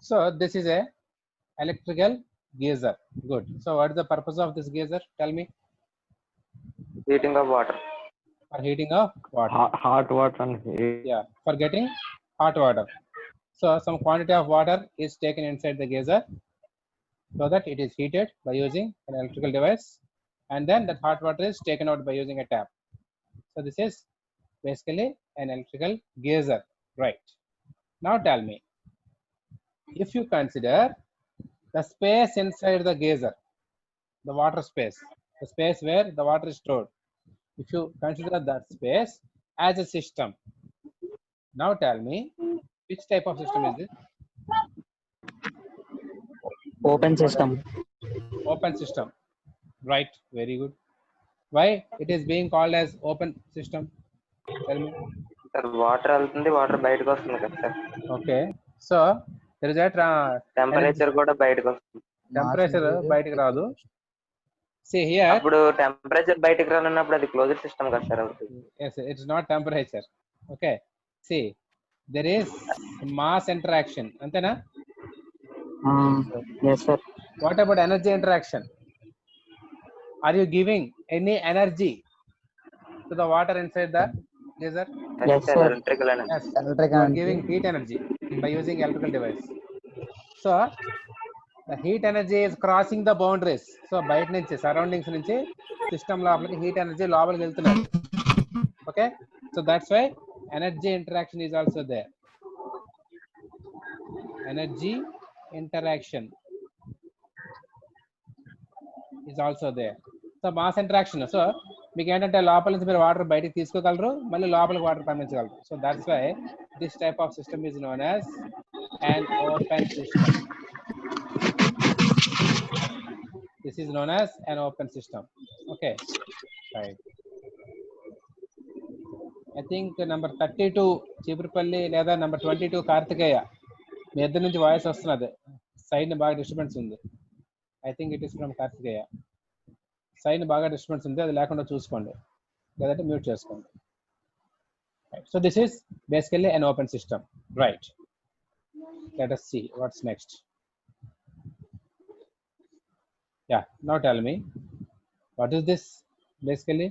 So this is a electrical geyser. Good. So what is the purpose of this geyser? Tell me. Heating of water. For heating of water. Hot water and heat. Yeah, for getting hot water. So some quantity of water is taken inside the geyser so that it is heated by using an electrical device, and then that hot water is taken out by using a tap. So this is basically an electrical geyser, right? Now tell me, if you consider the space inside the geyser, the water space, the space where the water is stored, if you consider that space as a system, now tell me which type of system is this? Open system. Open system, right? Very good. Why it is being called as open system? Tell me. Sir, water వెళ్తుంది, water బయటకు వస్తుంది కదా sir. Okay, so there is a temperature కూడా బయటకు వస్తుంది. temperature బయటికి రాదు. See here. అప్పుడు టెంపరేచర్ బయటకు రానున్నప్పుడు అది క్లోజ్డ్ సిస్టమ్ కదా సార్ అవుతుంది. Yes, it is not temperature. Okay, see, there is mass interaction. Antena? Yes, sir. What about energy interaction? Are you giving any energy to the water inside the geyser? Yes, sir. Electrical అనేది. Yes, Electric you are energy. giving heat energy by using electrical device. So the heat energy is crossing the boundaries. So బయట నుంచి surroundings నుంచి system లోపలికి heat energy లోపలికి వెళ్తున్నారు. Okay, so that's why energy interaction is also there. Energy interaction is also there. So mass interaction. So మీకు ఏంటంటే లోపల నుంచి మీరు వాటర్ బయటికి తీసుకోగలరు, మళ్ళీ లోపలికి వాటర్ పంపించగలరు. So that's why this type of system is known as an open system. This is known as an open system. Okay, right. I think number 32 Cheepurupalli లేదా number 22 కార్తికేయ, మీ ఇద్దరి నుంచి వాయిస్ వస్తున్నది. సైడ్ బాగా డిస్టర్బెన్స్ ఉంది. I think it is from Karthikeya. Side బాగా disturbance ఉంది, అది లేకుండా చూసుకోండి, లేదంటే మ్యూట్ చేసుకోండి. So this is basically an open system, right? Let us see what's next. Yeah, now tell me, what is this basically?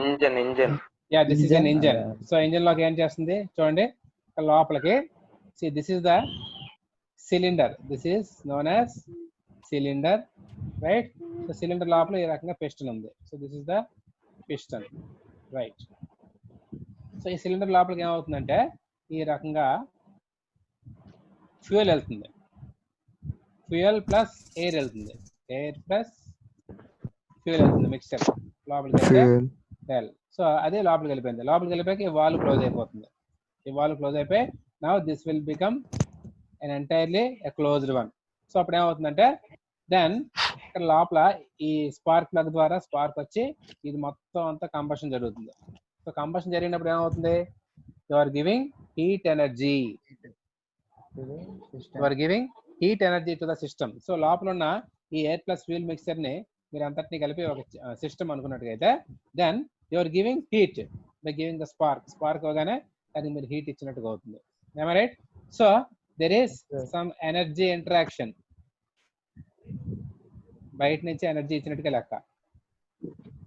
Engine. Yeah, this is an engine. So engine లోకి ఏం చేస్తుంది చూడండి, లోపలికి. See, this is the cylinder. This is known as cylinder, right? So cylinder లోపల ఈ రకంగా piston ఉంది. So this is the piston, right? So ఈ సిలిండర్ లోపలికి ఏమవుతుందంటే ఈ రకంగా ఫ్యూయల్ వెళ్తుంది. ఫ్యూయల్ ప్లస్ ఎయిర్ వెళ్తుంది. ఎయిర్ ప్లస్ ఫ్యూయల్ వెళ్తుంది, మిక్స్చర్ లోపలికి వెళ్తే. సో అదే లోపలికి వెళ్ళిపోయింది. లోపలికి వెళ్ళిపోయాక ఈ వాల్వ్ క్లోజ్ అయిపోతుంది. ఈ వాల్వ్ క్లోజ్ అయిపోయి now this will become an entirely a closed one. So అప్పుడు ఏమవుతుందంటే దెన్ ఇక్కడ లోపల ఈ స్పార్క్ ప్లగ్ ద్వారా స్పార్క్ వచ్చి ఇది మొత్తం అంతా కంబషన్ జరుగుతుంది. సో కంబషన్ జరిగినప్పుడు ఏమవుతుంది, you are giving heat energy, you are giving heat energy to the system. So లోపల ఉన్న ఈ ఎయిర్ ప్లస్ ఫ్యూయల్ మిక్సర్ ని మీరు అంతటిని కలిపి ఒక సిస్టమ్ అనుకున్నట్టుగా, then you are giving heat by giving the spark అవగానే దానికి మీరు హీట్ ఇచ్చినట్టుగా అవుతుంది. am I right? So there is some energy interaction, బయట నుంచి ఎనర్జీ ఇచ్చినట్టుగా లెక్క,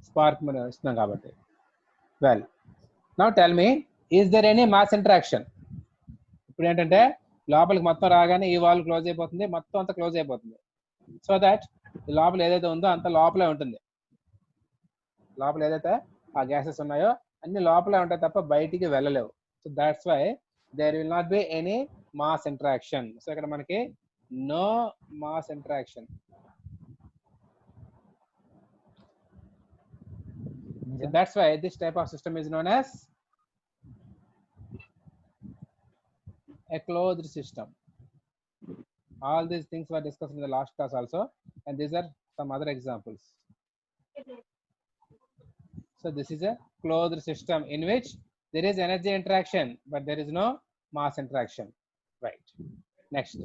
స్పార్క్ మనం ఇస్తున్నాం కాబట్టి. Well, now tell me, is there any mass interaction? ఇప్పుడు ఏంటంటే లోపలికి మొత్తం రాగానే ఈ వాల్వ్ క్లోజ్ అయిపోతుంది, మొత్తం అంతా క్లోజ్ అయిపోతుంది. సో దట్ ఈ లోపల ఏదైతే ఉందో అంత లోపలే ఉంటుంది. లోపల ఏదైతే ఆ గ్యాసెస్ ఉన్నాయో అన్ని లోపలే ఉంటాయి తప్ప బయటికి వెళ్ళలేవు. So that's why there will not be any mass interaction. So ఇక్కడ మనకి no mass interaction. So that's why this type of system is known as a closed system. All these things were discussed in the last class also, and these are some other examples. So this is a closed system in which there is energy interaction, but there is no mass interaction. Right. Next.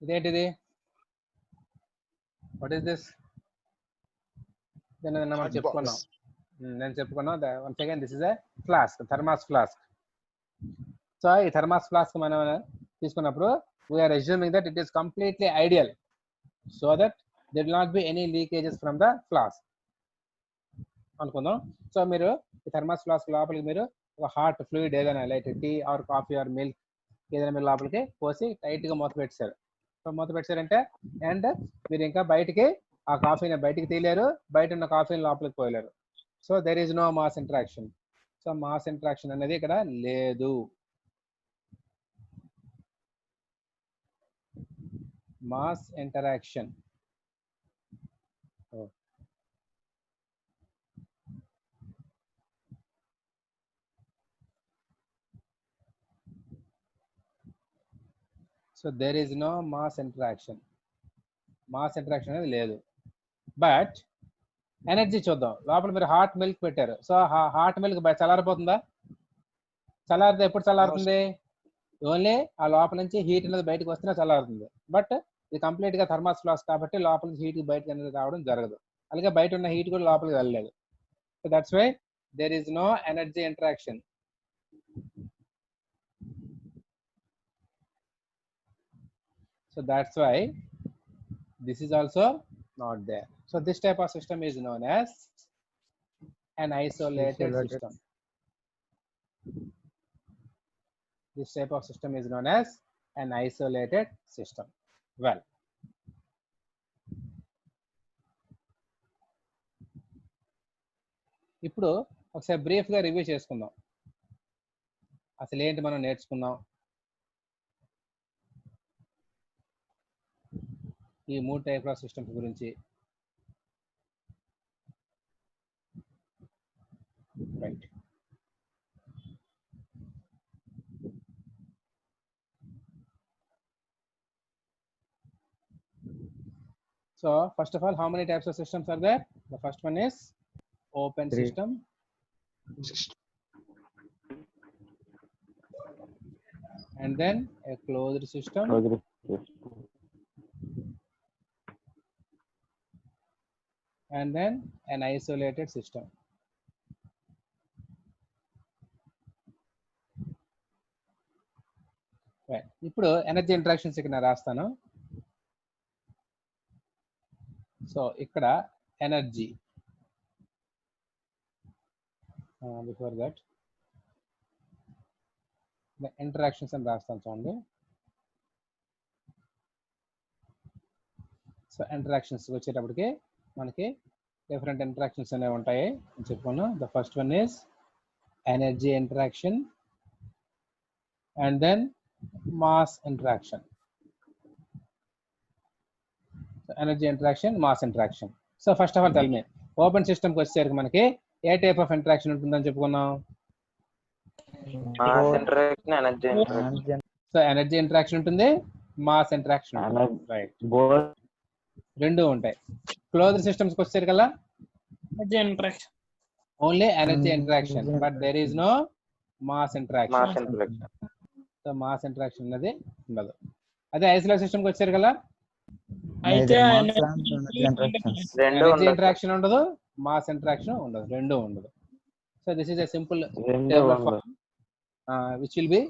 ఇదేంటిది? What is this? Then మనం చెప్పుకున్నాం. నేను చెప్పుకున్నాం. Once again, this is a flask, thermos flask. So ఈ thermos flask మనం తీసుకున్నప్పుడు we are assuming that it is completely ideal, so that there will not be any leakages from the flask అనుకుందాం. So మీరు ఈ thermos flask లోపలికి మీరు ఒక hot fluid ఏదైనా like tea or coffee or milk ఏదైనా మీరు లోపలికి పోసి టైట్ గా మూత పెట్టారు. సో మూత పెట్టారంటే అండ్ మీరు ఇంకా బయటికి ఆ కాఫీని బయటికి తీయలేరు, బయట ఉన్న కాఫీని లోపలికి పోయలేరు. So there is no mass interaction. So mass interaction అనేది ఇక్కడ లేదు. Mass interaction so there is no mass interaction. Mass interaction అనేది లేదు. బట్ ఎనర్జీ చూద్దాం. లోపల మీరు హాట్ మిల్క్ పెట్టారు. సో హాట్ మిల్క్ చల్లారిపోతుందా? చల్లారితే ఎప్పుడు చల్లారుతుంది? ఓన్లీ ఆ లోపల నుంచి హీట్ అనేది బయటకు వస్తేనే చల్లారుతుంది. బట్ ఇది కంప్లీట్ గా థర్మాస్ ఫ్లాస్క్ కాబట్టి లోపల నుంచి హీట్ బయటకు అనేది రావడం జరగదు. అలాగే బయట ఉన్న హీట్ కూడా లోపలికి వెళ్ళలేదు. So that's why there is no energy interaction. So that's why this is also not there. So this type of system is known as an isolated system. This type of system is known as an isolated system. Well, ఇప్పుడు ఒకసారి brief గా review చేసుకుందాం. అసలు ఏంటి మనం నేర్చుకున్నాం ఈ 3 type of systems గురించి. Right. So first of all, how many types of systems are there? The first one is open system. And then a closed system. And then an isolated system. Right. ఇప్పుడు energy interactions ఇక్కడ రాస్తాను. So ఇక్కడ energy before that interactions అని రాస్తాను చూడండి. So interactions వచ్చేటప్పటికి మనకి different interactions అనేవి ఉంటాయి అని చెప్పుకున్నాం. The first one is energy interaction and then mass interaction. Energy interaction, mass interaction. So first of all tell me, open సిస్టమ్కి వచ్చేసరికి మనకి ఏ టైప్ ఆఫ్ ఇంటరాక్షన్ ఉంటుందని చెప్పుకున్నాం? సో ఎనర్జీ ఇంటరాక్షన్ ఉంటుంది, మాస్ ఇంటరాక్షన్ ఉంటుంది. రైట్, రెండు ఉంటాయి. క్లోజ్డ్ సిస్టమ్స్ కి వచ్చేసరికి కల్లా only energy interaction, but there is no mass interaction. So mass interaction అనేది ఉండదు. అదే ఐసోలేట్ సిస్టమ్ కి వచ్చేసరికి కల్లా ఎనర్జీ ఇంటరాక్షన్ ఉండదు, మాస్ ఇంటరాక్షన్ ఉండదు, రెండు ఉండదు. So this is a simple which will be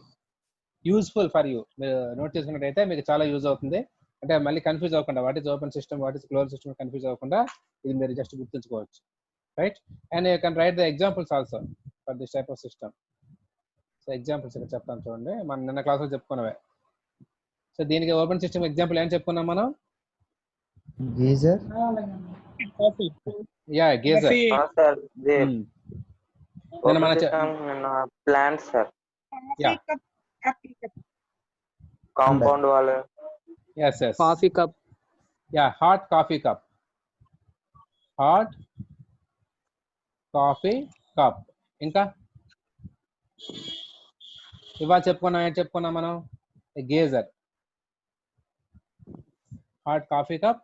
useful for you. మీరు నోట్ చేసుకున్నట్టయితే మీకు చాలా యూజ్ అవుతుంది. అంటే మళ్ళీ కన్ఫ్యూజ్ అవ్వకుండా what is open system, what is close system confuse అవ్వకుండా ఇది మీరు జస్ట్ గుర్తుంచుకోవచ్చు. Right, and you can write the examples also for this type of system. So examples ఇక్కడ చెప్తాను చూడండి, మనం నిన్న క్లాస్లో చెప్పుకున్నవే. సో దీనికి ఓపెన్ సిస్టమ్ ఎగ్జాంపుల్ ఏం చెప్పుకున్నాం మనం? గీజర్. Yeah, geyser. మన plant sir. Yeah, compound wall. yes yes, coffee cup. yeah, hot coffee cup, hot coffee cup. ఇంకా ఇవాళ చెప్పుకున్నాం, ఏం చెప్పుకున్నాం మనం? Geyser, hot coffee cup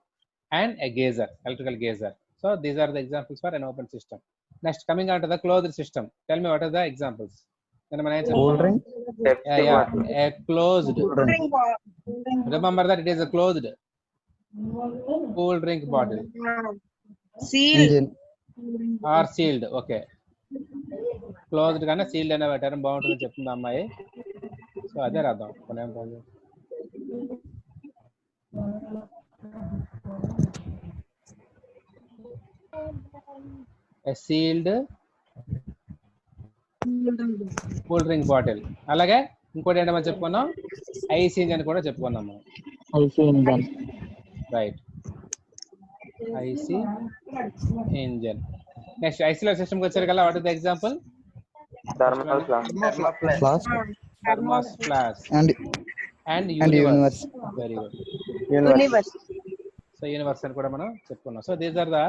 and a geyser, electrical geyser. So these are the examples for an open system. Next, coming on to the closed system, tell me what are the examples? Then మనం ఏం చెప్పుకున్నాం? Yeah, a closed. Remember that it is a closed. Cool drink bottle Seal. engine, or sealed. Okay. Closed కన్నా sealed అనే term బాగుంటుందని చెప్తుంది ఆ అమ్మాయి. So అదే రాద్దాం. A sealed cool drink bottle. అలాగే ఇంకోటి ఏంటో మనం చెప్పుకున్నాం, ఐస్ ఇంజన్ కూడా చెప్పుకున్నాం మనం. IC engine. Right, IC engine. Next isolation సిస్టమ్కి వచ్చారు కదా, what is the example? Thermal flask. flask, thermos flask and and and universe. universe. Very good. Universe. So universe అని కూడా మనం చెప్పుకున్నాం. So these are the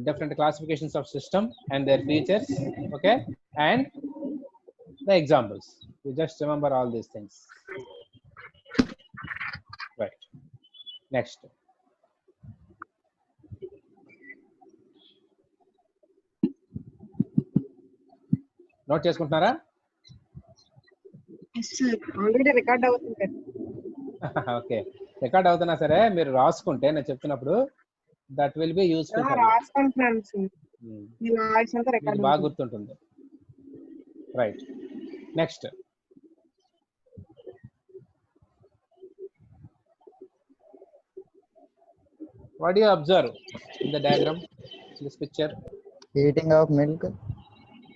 different classifications of system and their features, okay, and the examples. You just remember all these things, right? Next, note చేసుకుంటున్నారా? Yes, sir. Already record అవుతుంది. Okay, record అవుతున్నా సరే మీరు రాసుకుంటే నేను చెప్తున్నప్పుడు that will be useful for you. రాసుకుంటున్నాను sir. మీ వాయిస్ అంతా మీకు రికార్డ్ బాగా గుర్తుంటుంది. Right, next. What do you observe in the diagram, in this picture? Heating of milk,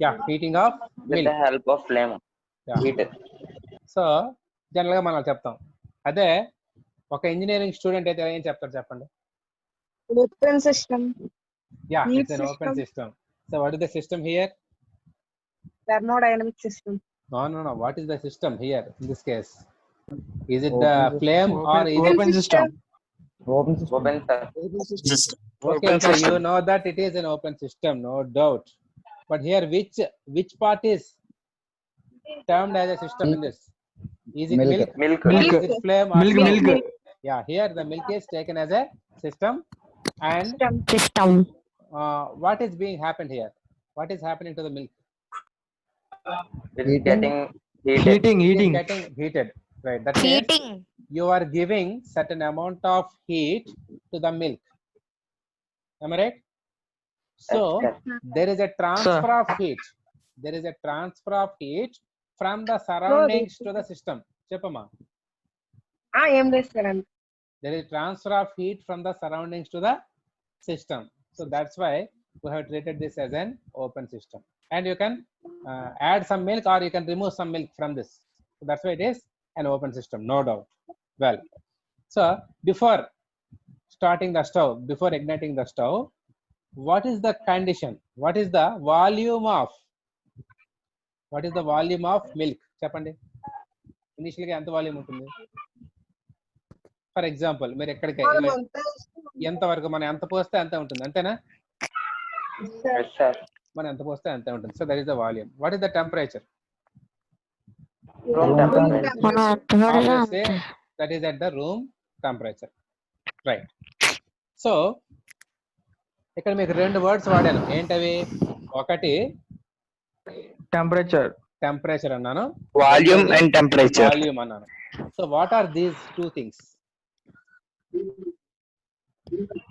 Yeah, heating of With milk. the help of flame. Yeah. Heat. So జనరల్గా మనం చెప్తాం. అదే ఒక ఇంజనీరింగ్ స్టూడెంట్ అయితే ఏం చెప్తారు చెప్పండి? Open system, yeah, Heat it's an open system. system. So what is the system here? Thermodynamic system. No. What is the system here in this case? Is it Open the system. flame or is it open system. Open, sir. okay, you know that it is an open system, no doubt. But here which part is termed as a system in this? Is it Milk. milk? Milk. Is it flame or Milk. Yeah, here the milk is taken as a system, and system. what is being happened here? What is happening to the milk? It's Heating. getting heated. It is getting heated, right? That means heating. you are giving certain amount of heat to the milk. Am I right? So Yes, there is a transfer of heat. There is a transfer of heat from the surroundings to the system. Cheppama. ఏం చేస్తారండి? There is transfer of heat from the surroundings to the system. So that's why we have treated this as an open system. And you can add some milk or you can remove some milk from this. So that's why it is an open system, no doubt. Well, so before starting the stove, before igniting the stove, what is the condition? What is the volume of milk? Cheppandi. Initially ఎంత volume ఉంటుంది? For example మీరు ఎక్కడికి ఎంత వరకు మనం ఎంత పోస్తే అంతే ఉంటుంది, అంతేనా? Yes, sir. మనం ఎంత పోస్తే అంతే ఉంటుంది. So that is the volume. What is the temperature? Room temperature. మన అర్థమయ్యేలా Obviously, that is at the room temperature, right? So ఇక్కడ మీకు రెండు వర్డ్స్ వాడాను. ఏంటవి? ఒకటి టెంపరేచర్ అన్నాను, Volume and temperature. వాల్యూమ్ అన్నాను. So what are these two things?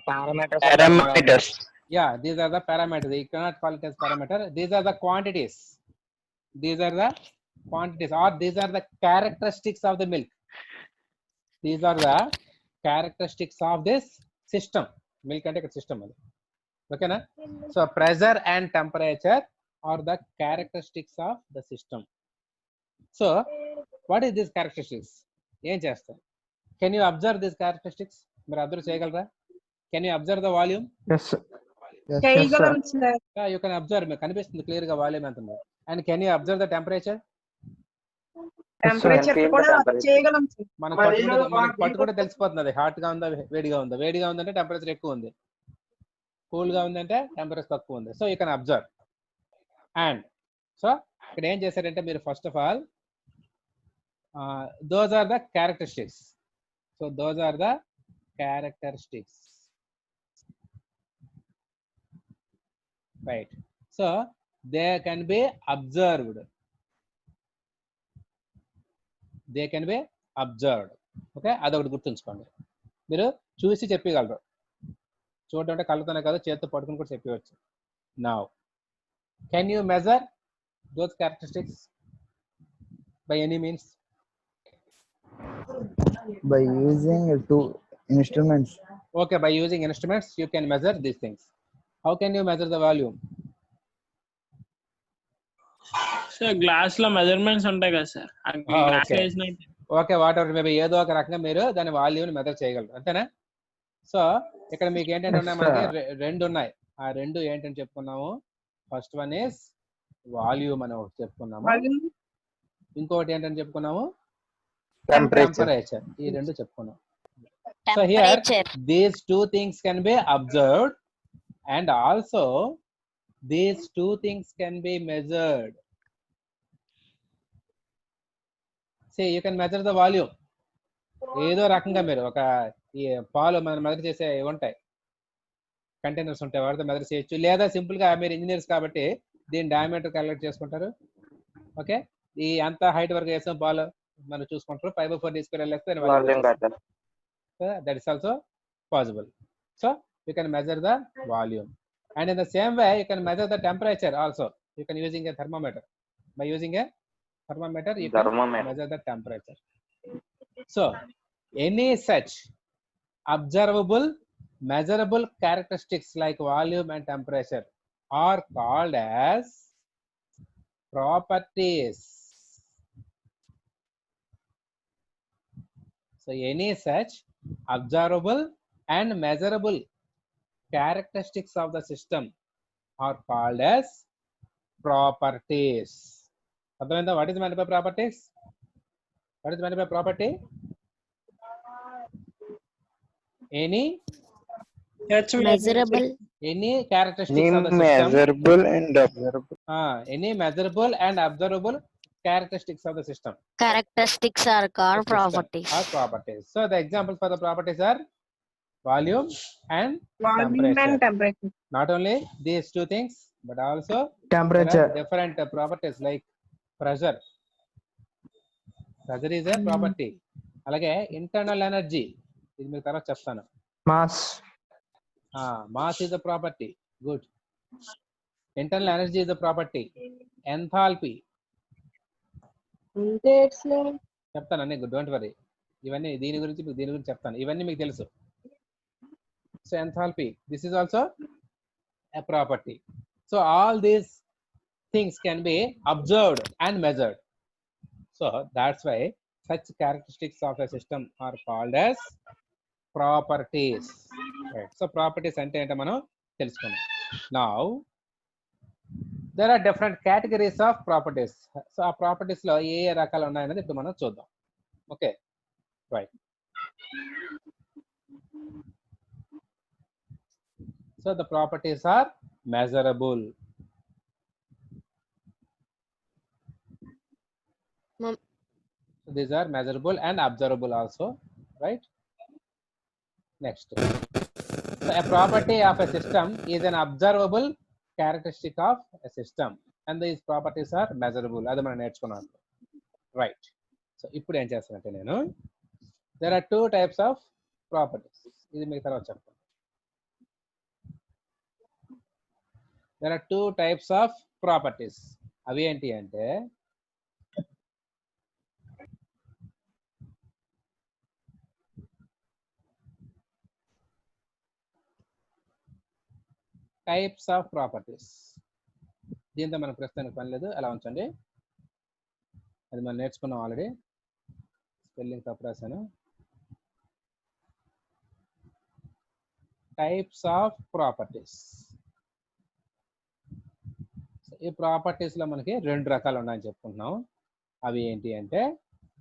Parameters. Yeah, these are the parameters. You cannot call it as parameter. These are the quantities. These are the quantities, or these are the characteristics of the milk. These are the characteristics of this system. Milk and system. Okay, na? So pressure and temperature are the characteristics of the system. So what is these characteristics? Em chestam? Can you observe these characteristics? Meer observe cheyagalra? Can you observe the volume? Yes, చేయగలం sir. Yeah, you can observe. మీకు కనిపిస్తుంది clear గా volume ఎంత ఉందో. And can you observe the temperature? Temperature Feel the కూడా temperature. చేయగలం sir. మనకు పట్టు కూడా తెలిసిపోతుంది అది హాట్ గా ఉందా వేడిగా ఉందా. వేడిగా ఉందంటే టెంపరేచర్ ఎక్కువ ఉంది, కూల్ గా ఉందంటే టెంపరేచర్ తక్కువ ఉంది. So you can observe. And so ఇక్కడ ఏం చేశారంటే మీరు first of all those are the characteristics. So those are the characteristics, right? So they can be observed. Okay, అదొకటి గుర్తుంచుకోండి. మీరు చూసి చెప్పగలరు. చూడడం అంటే కళ్ళతోనే కాదు, చేతితో పట్టుకుని కూడా చెప్పవచ్చు. Now can you measure those characteristics by any means? By using two instruments. Okay, by using instruments you can measure these things. How can you measure the volume? So glass లో మెజర్మెంట్స్ ఉంటాయి కదా sir, glass లో వేసిన okay, what ever maybe ఏదో ఒక రకంగా మీరు దాని వాల్యూమ్ మెజర్ చేయగలరు, అంతేనా? సో ఇక్కడ మీకు ఏంటంటే ఉన్నాయి, మనకి రెండు ఉన్నాయి. ఆ రెండు ఏంటని చెప్పుకున్నాము. ఫస్ట్ వన్ ఇస్ వాల్యూమ్ అని ఒకటి చెప్పుకున్నాము, ఇంకొకటి ఏంటని చెప్పుకున్నాము టెంపరేచర్. ఈ రెండు చెప్పుకున్నాం. So here these two things can be observed and also these two things can be measured. See, you can measure the volume. ఏదో రకంగా మీరు ఒక ఈ పాలు మనం మెజర్ చేసే ఉంటాయి, కంటైనర్స్ ఉంటాయి, వాటితో మెజర్ చేయొచ్చు. లేదా సింపుల్ గా మీరు ఇంజనీర్స్ కాబట్టి దీని డయామీటర్ క్యాలిక్యులేట్ చేసుకుంటారు. ఓకే, ఈ అంత హైట్ వరకు వేసాం పాలు మనం చూసుకుంటారు, 5/4 తీసుకుని వెళ్ళేస్తే that is also possible. So you can measure the volume, and in the same way you can measure the temperature also. You can using a thermometer. By using a thermometer you can measure the temperature. So any such observable measurable characteristics like volume and temperature are called as properties. So any such observable and measurable characteristics of the system are called as properties. What is meant by properties? What is meant by property? Any measurable, any characteristics of the system. Measurable and observable. Any measurable and observable characteristics of the system. characteristics are called properties. Are properties. So the examples for the properties are volume and temperature. Not only these two things, but also Temperature. different properties like pressure. Pressure is a property. Alage internal energy. This meeku tarvata cheptanu. Mass. Mass is a property. Good. Internal energy is a property. Enthalpy. చెప్తాను అన్నీ, don't worry. ఇవన్నీ దీని గురించి చెప్తాను, ఇవన్నీ మీకు తెలుసు. So enthalpy, this is also a property. So all these things can be observed and measured. So that's why such characteristics of a system are called as properties. So properties అంటే ఏంటో మనం తెలుసుకున్నాం. Now there are different categories of properties. So ఆ properties లో ఏ రకాలు ఉన్నాయనేది ఇప్పుడు మనం చూద్దాం. Okay, right. So the properties are measurable. So these are measurable and observable also, right? Next, so a property of a system is an observable characteristic of a system and these properties are measurable. Adi mana nerchukunnam, right? So ippudu em chestunante nenu, there are two types of properties. Idi meeku tarvata cheptanu. There are two types of properties. Avi enti ante types of properties. దీంతో మనకు ప్రస్తుతానికి పని లేదు, అలా ఉంచండి. అది మనం నేర్చుకున్నాం ఆల్రెడీ, స్పెల్లింగ్ తప్పు రాశాను. Types of properties. ఈ ప్రాపర్టీస్ లో మనకి రెండు రకాలు ఉన్నాయని చెప్పుకుంటున్నాం. అవి ఏంటి అంటే,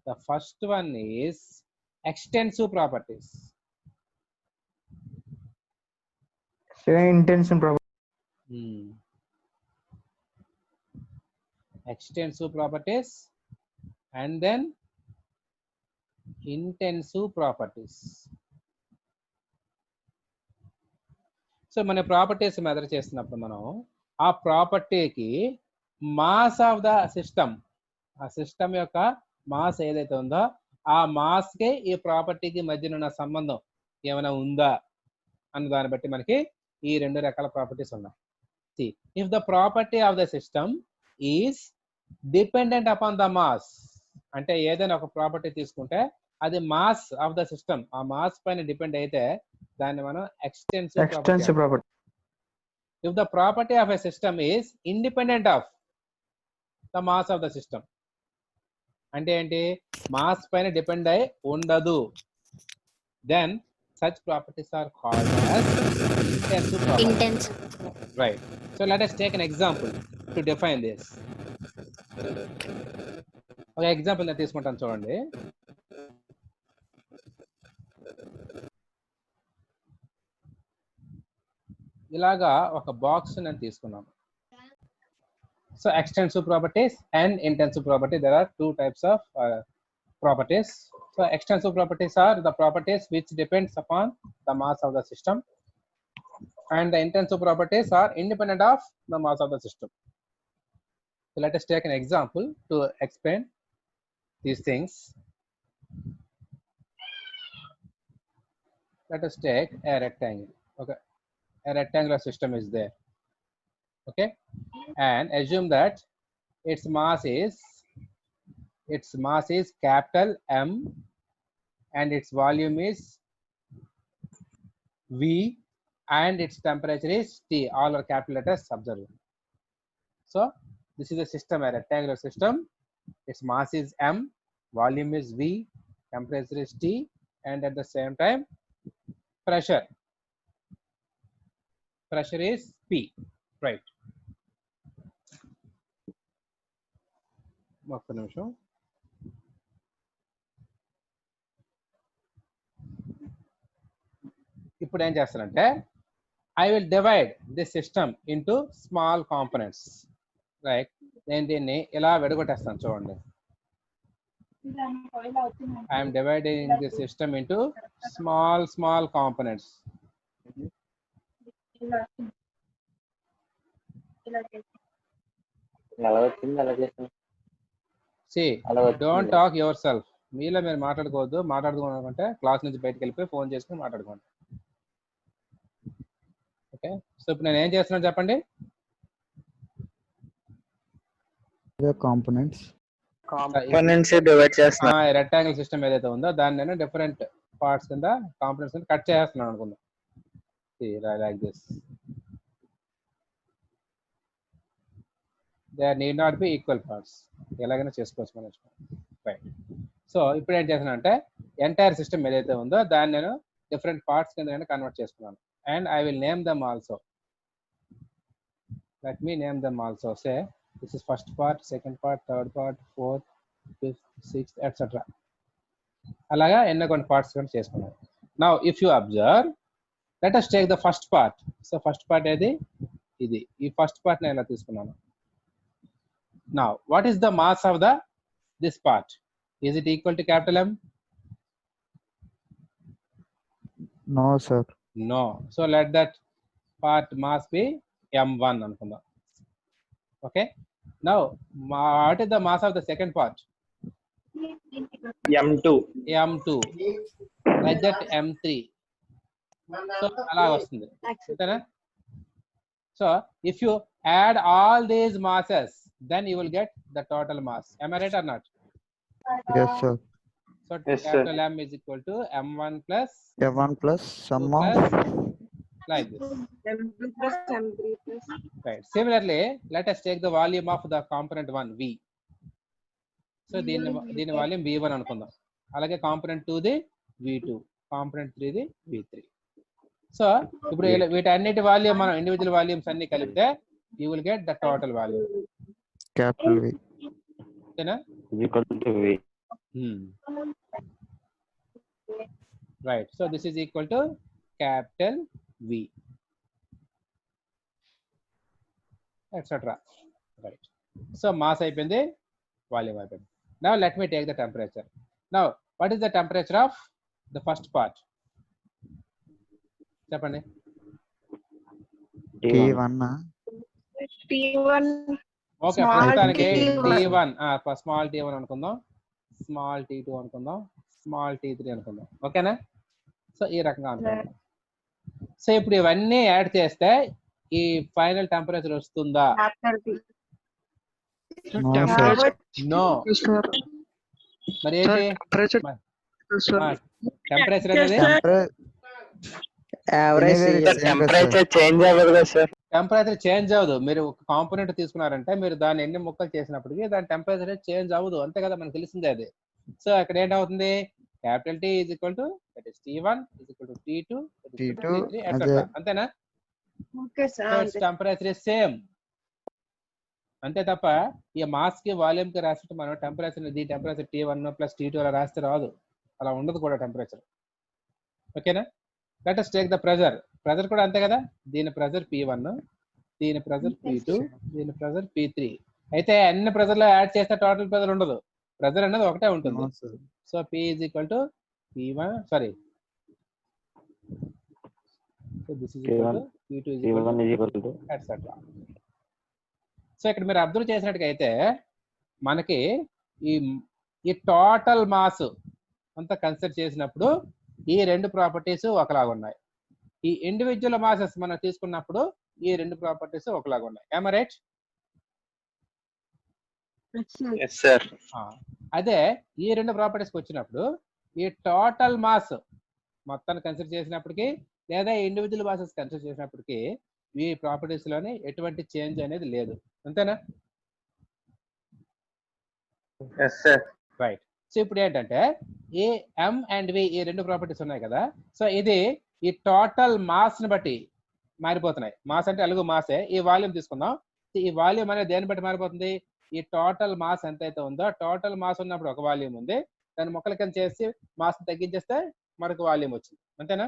the first one is extensive properties. Intensive property. Extensive properties and then intensive properties. So మన ప్రాపర్టీస్ మెజర్ చేస్తున్నప్పుడు మనం ఆ ప్రాపర్టీకి మాస్ ఆఫ్ ద సిస్టమ్, ఆ సిస్టమ్ యొక్క మాస్ ఏదైతే ఉందో ఆ మాస్ కి ఈ ప్రాపర్టీకి మధ్యన ఉన్న సంబంధం ఏమైనా ఉందా అన్న దాన్ని బట్టి మనకి ఈ రెండు రకాల ప్రాపర్టీస్ ఉన్నాయి. See, if the property of the system is dependent upon the mass, అంటే ఏదైనా ఒక ప్రాపర్టీ తీసుకుంటే అది మాస్ ఆఫ్ ద సిస్టమ్, ఆ మాస్ పైన డిపెండ్ అయితే దాన్ని మనం extensive Extensive property. If the property of a system is independent of the mass of the system, అంటే ఏంటి, మాస్ పైన డిపెండ్ అయి ఉండదు, then such properties are called as intensive properties. Intensive. Right. So let us take an example to define this. ఒక example నేను తీసుకుంటాను చూడండి. ఇలాగా ఒక బాక్స్ నేను తీసుకున్నాను. So extensive properties and intensive property, there are two types of properties. So extensive properties are the properties which depends upon the mass of the system, and the intensive properties are independent of the mass of the system. So let us take an example to explain these things. Let us take a rectangle. Okay, a rectangular system is there. Okay, and assume that its mass is capital M and its volume is V and its temperature is T. All are capital letters observed. So this is a system, a rectangular system. Its mass is M, volume is V, temperature is T, and at the same time pressure is P. Right. ఒక్క నిమిషం. ఇప్పుడు ఏం చేస్తానంటే I will divide this system into small components. Right. నేను దీన్ని ఇలా విడగొట్టేస్తాను చూడండి. I am dividing this system into small components. అలా వచ్చింది, అలా చేస్తాను. See, అలా వచ్చింది. don't talk yourself. మీలో మీరు మాట్లాడుకోవద్దు. మాట్లాడుకోవాలనుకుంటే క్లాస్ నుంచి బయటకు వెళ్ళిపోయి ఫోన్ చేసుకుని మాట్లాడుకోండి. ఓకే, సో ఇప్పుడు నేను ఏం చేస్తున్నాను చెప్పండి. The components. కాంపోనెంట్స్ డివైడ్ చేస్తున్నా. రెక్టాంగిల్ సిస్టమ్ ఏదైతే ఉందో దాన్ని నేను డిఫరెంట్ పార్ట్స్ కింద కాంపోనెంట్స్ కింద కట్ చేస్తున్నాను అనుకుందాం. Like this. There need not be equal parts. ఎలాగైనా చేసుకోవచ్చు మనం. రైట్. సో ఇప్పుడు ఏం చేస్తున్నాను అంటే ఎంటైర్ సిస్టమ్ ఏదైతే ఉందో దాన్ని నేను డిఫరెంట్ పార్ట్స్ కింద నేను కన్వర్ట్ చేసుకున్నాను. And I will name them also. Let me name them also. Say this is first part, second part, third part, fourth, fifth, sixth etcetera. అలాగా ఎన్నో కొన్ని పార్ట్స్ కూడా చేసుకున్నాను. Now if you observe, let us take the first part. So first part ఏది, ఇది. ఈ first part నేను ఇలా తీసుకున్నాను. Now what is the mass of this part? Is it equal to capital M? No, sir. No. So let that part mass be M1 anukunda. Okay, now what is the mass of the second part? M2. M2. Like that M3. So ala vastundi antena. So if you add all these masses, then you will get the total mass. Am I right or not? Yes, sir. So Yes, sir. capital M is equal to M1 plus M1 plus sum 2 of plus, like this. M2 plus M3 plus. Right. Similarly, let us take the volume of the component 1 V. So దీని volume V1 అనుకుందాం. అలాగే component 2 the V2, component 3 the V3. So ఇప్పుడు వీటన్నిటి volume మనం individual volumes అన్ని కలిపితే you will get the total value. capital V. ఓకేనా? is equal to V. Right. So this is equal to capital V, etc. Right. So mass అయిపోయింది, volume అయిపోయింది. Now let me take the temperature. Now what is the temperature of the first part? చెప్పండి. T1. T1. Okay, Small ప్రస్తుతానికి T1. T1 small T1 అనుకుందాం, small T2 అనుకుందాం, small T3 అనుకుందాం. ఓకేనా? So so ఈ రకంగా అనుకోండి. సో ఇప్పుడు ఇవన్నీ యాడ్ చేస్తే ఈ ఫైనల్ టెంపరేచర్ వస్తుందా? No, sir. నో. మరి ఏంటి టెంపరేచర్ అనేది average Anywhere same temperature change అవ్వదు కదా సార్. టెంపరేచర్ చేంజ్ అవ్వదు. మీరు ఒక కాంపోనెంట్ తీసుకున్నారంటే మీరు దాన్ని ఎన్ని ముక్కలు చేసినప్పటికీ దాని టెంపరేచర్ చేంజ్ అవ్వదు, అంతే కదా, మనకు తెలిసిందే అది. సో అక్కడ ఏంటవుతుంది, capital T is equal to that is T1 is equal to T2 T2 etcetera, అంతేనా? Okay sir. Temperature is same, అంతే తప్ప ఈ మాస్ కి వాల్యూమ్ కి రాసినట్టు మనం టెంపరేచర్ ఇది టెంపరేచర్ T1 ప్లస్ T2 అలా రాస్తే రాదు, అలా ఉండదు కూడా టెంపరేచర్. ఓకేనా? Let us take the pressure. Pressure కూడా అంతే కదా, దీని ప్రెజర్ P1, దీని ప్రెజర్ P2, దీని ప్రెజర్ P3. అయితే అన్ని ప్రెజర్ లో యాడ్ చేస్తే టోటల్ ప్రెజర్ ఉండదు, ప్రెజర్ అనేది ఒకటే ఉంటుంది. No, sir. So P is equal to P1, sorry, so this is equal to P2 is equal T1 is equal to etcetera. So ఇక్కడ మీరు అబ్జర్వ్ చేసినట్టుగా అయితే మనకి ఈ టోటల్ మాస్ అంతా కన్సిడర్ చేసినప్పుడు ఈ రెండు ప్రాపర్టీస్ ఒకలాగా ఉన్నాయి. ఈ ఇండివిజువల్ మాసెస్ మనం తీసుకున్నప్పుడు ఈ రెండు ప్రాపర్టీస్ ఒకలాగా ఉన్నాయి. ఏమ రైట్? Yes sir. అదే ఈ రెండు ప్రాపర్టీస్కి వచ్చినప్పుడు ఈ టోటల్ మాస్ మొత్తాన్ని కన్సిడర్ చేసినప్పటికీ లేదా ఇండివిజువల్ మాసెస్ కన్సిడర్ చేసినప్పటికీ ఈ ప్రాపర్టీస్ లోనే ఎటువంటి చేంజ్ అనేది లేదు, అంతేనా? Yes sir. రైట్. సో ఇప్పుడు ఏంటంటే ఈ M అండ్ V ఈ రెండు ప్రాపర్టీస్ ఉన్నాయి కదా, సో ఇది ఈ టోటల్ మాస్ ని బట్టి మారిపోతున్నాయి. మాస్ అంటే అలుగు మాసే. ఈ వాల్యూమ్ తీసుకుందాం. ఈ వాల్యూమ్ అనేది దేని బట్టి మారిపోతుంది? ఈ టోటల్ మాస్ ఎంతైతే ఉందో, టోటల్ మాస్ ఉన్నప్పుడు ఒక వాల్యూమ్ ఉంది, దాన్ని మొక్కల కింద చేసి మాస్ తగ్గించేస్తే మరొక వాల్యూమ్ వచ్చింది, అంతేనా?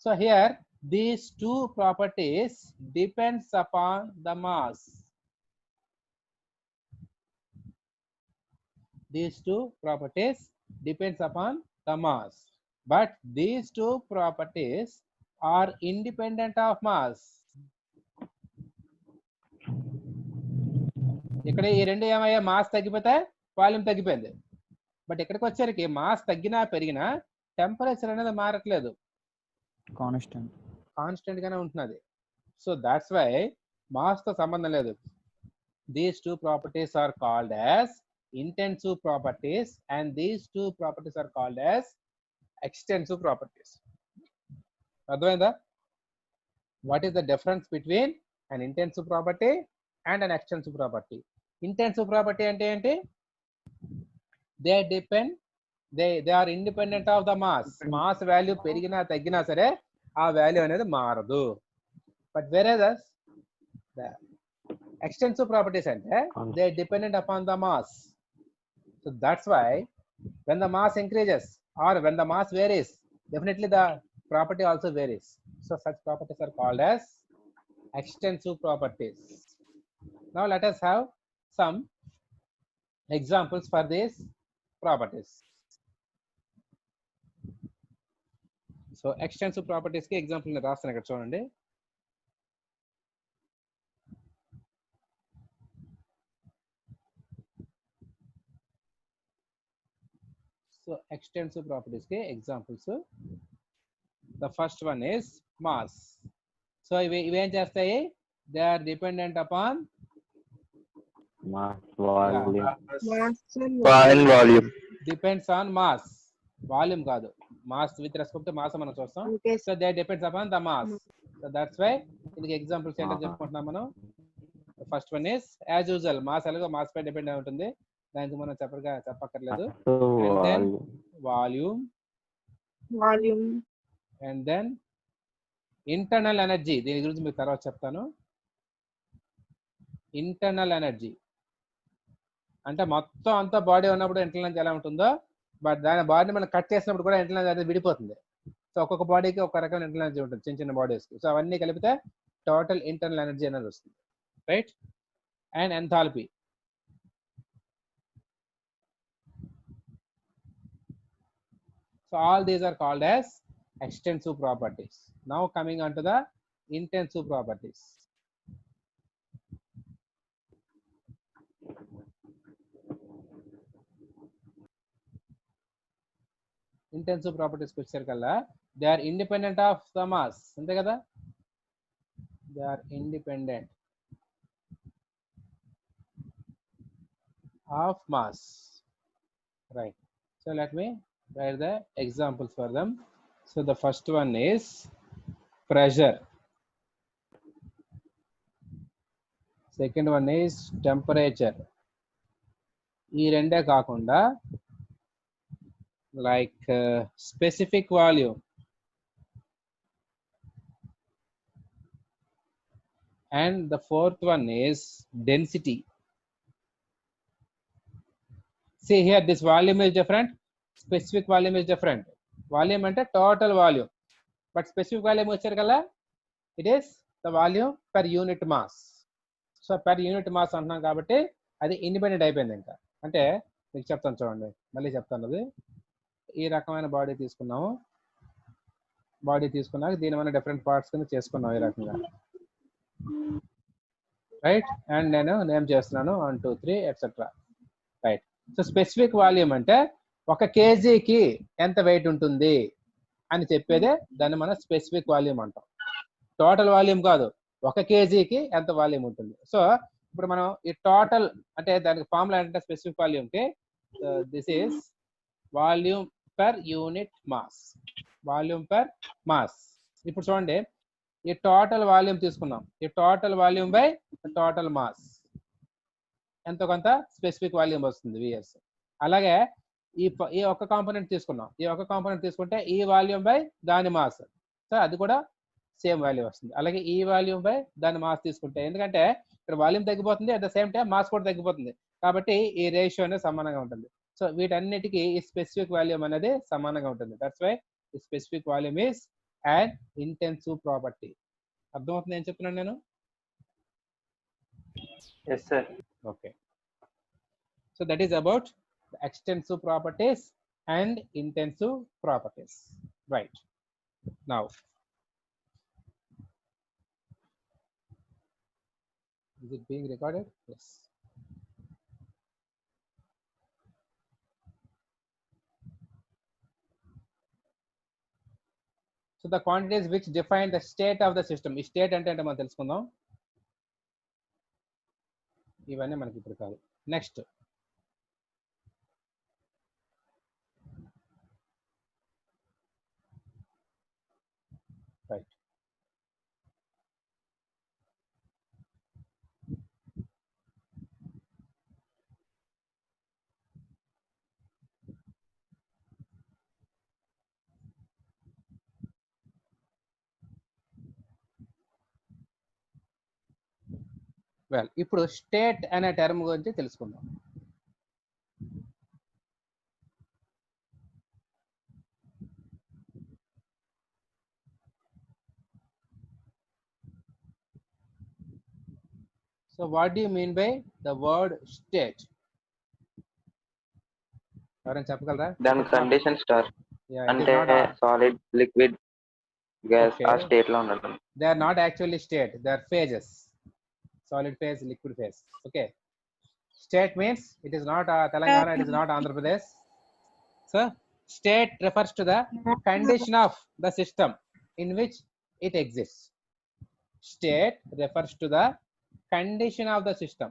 So here these two properties depends upon the mass. These two properties depends upon the mass, but these two properties are independent of mass. ఇక్కడ ఈ రెండు ఏమయ్యా, మాస్ తగ్గిపోతే వాల్యూమ్ తగ్గిపోయింది. బట్ ఇక్కడికి వచ్చేసరికి మాస్ తగ్గినా పెరిగినా టెంపరేచర్ అనేది మారట్లేదు, కాన్స్టెంట్ గానే ఉంటున్నది. సో దాట్స్ వై మాస్ తో సంబంధం లేదు. These two properties are called as intensive properties and these two properties are called as extensive properties. అర్థమైందా? What is the difference between an intensive property and an extensive property? Intensive property అంటే ఏంటి? They depend, they are independent of the mass. Mass value పెరిగినా తగ్గినా సరే ఆ value అనేది మారదు. But whereas the extensive properties అంటే they are dependent upon the mass. So that's why when the mass increases or when the mass varies, definitely the property also varies. So such properties are called as extensive properties. Now let us have some examples for these properties. So extensive properties ki example ni రాస్తాను ఇక్కడ చూడండి. So extensive properties ke examples. The first one is mass. So ఇవి ఏం చేస్తాయి? They are dependent upon mass, volume. Volume. Depends on mass. Volume కాదు, mass with respect to mass మనం చూస్తాం. So they depends upon the mass. So that's why దీనికి examples ఏంటో చెప్పుకుంటున్నాం మనం. The first one is as usual, mass ఎలాగో mass పై depend అయి ఉంటుంది, దానికి మనం చెప్పక్కర్లేదు. And then volume and then internal energy. దీని గురించి మీకు తర్వాత చెప్తాను. ఇంటర్నల్ ఎనర్జీ అంటే మొత్తం అంతా బాడీ ఉన్నప్పుడు ఇంటర్నల్ ఎనర్జీ ఎలా ఉంటుందో, బట్ దాని బాడీని మనం కట్ చేసినప్పుడు కూడా ఇంటర్నల్ ఎనర్జీ విడిపోతుంది. సో ఒక్కొక్క బాడీకి ఒక రకమైన ఇంటర్నల్ ఎనర్జీ ఉంటుంది, చిన్న చిన్న బాడీస్కి. సో అవన్నీ కలిపితే టోటల్ ఇంటర్నల్ ఎనర్జీ అనేది వస్తుంది, right? And enthalpy. So all these are called as extensive properties. Now coming on to the intensive properties. Intensive ప్రాపర్టీస్కి వచ్చేసరికల్లా they are independent of the mass, అంతే కదా, they are independent of mass, right? So let me write the examples for them. So the first one is pressure, second one is temperature. ఈ రెండే కాకుండా like specific volume and the fourth one is density. See here, this volume is different, specific volume is different. Volume ante total volume, but specific volume వచ్చేసరికల్లా it is the volume per unit mass. So per unit mass అంటున్నాం కాబట్టి అది independent అయిపోయింది. ఇంకా అంటే మీకు చెప్తాను చూడండి, మళ్ళీ చెప్తాను. అది ఈ రకమైన బాడీ తీసుకున్నాము, బాడీ తీసుకున్నాక దీని మన డిఫరెంట్ పార్ట్స్ కింద చేసుకున్నాం ఈ రకంగా, రైట్. అండ్ నేను నేమ్ చేస్తున్నాను 1 2 3 etcetera, right. So specific volume అంటే 1 kgకి ఎంత వెయిట్ ఉంటుంది అని చెప్పేదే దాన్ని మనం స్పెసిఫిక్ వాల్యూమ్ అంటాం. టోటల్ వాల్యూమ్ కాదు, 1 kgకి ఎంత వాల్యూమ్ ఉంటుంది. సో ఇప్పుడు మనం ఈ టోటల్ అంటే దానికి ఫార్ములా ఏంటంటే స్పెసిఫిక్ వాల్యూమ్కి this is volume per unit mass, volume per mass. ఇప్పుడు చూడండి, ఈ టోటల్ వాల్యూమ్ తీసుకున్నాం, ఈ total volume by total mass ఎంతో కొంత స్పెసిఫిక్ వాల్యూమ్ వస్తుంది విఎస్. అలాగే ఈ ఒక్క కాంపోనెంట్ తీసుకున్నాం, ఈ ఒక్క కాంపోనెంట్ తీసుకుంటే ఈ వాల్యూమ్ బై దాని మాస్, సో అది కూడా సేమ్ వాల్యూ వస్తుంది. అలాగే ఈ వాల్యూమ్ బై దాని మాస్ తీసుకుంటే, ఎందుకంటే ఇక్కడ వాల్యూమ్ తగ్గిపోతుంది, at the same time mass కూడా తగ్గిపోతుంది, కాబట్టి ఈ రేషియో అనేది సమానంగా ఉంటుంది. సో వీటన్నిటికీ ఈ స్పెసిఫిక్ వాల్యూమ్ అనేది సమానంగా ఉంటుంది. దట్స్ వై ఈ specific volume is and intensive property. అర్థమవుతుంది ఏం చెప్తున్నాను నేను? Yes, sir. Okay. So that is about the extensive properties and intensive properties. Right. Now, is it being recorded? Yes. So the quantities which define the state of the system. ఈ state అంటే మనం తెలుసుకుందాం. ఇవన్నీ మనకి ఇప్పుడు కాదు. Next right. Well, ఇప్పుడు state అనే టర్మ్ గురించి తెలుసుకుందాం. So what do you mean by the word state? ఎవరైనా చెప్పగలరా? దాని condition star Yeah, it is అంటే not a- solid, liquid, gas ఆ Okay. స్టేట్ లో ఉండడం. they are not actually state, they are phases, solid phase, liquid phase. Okay, state means it is not Telangana, it is not Andhra Pradesh. So state refers to the condition of the system in which it exists. State refers to the condition of the system.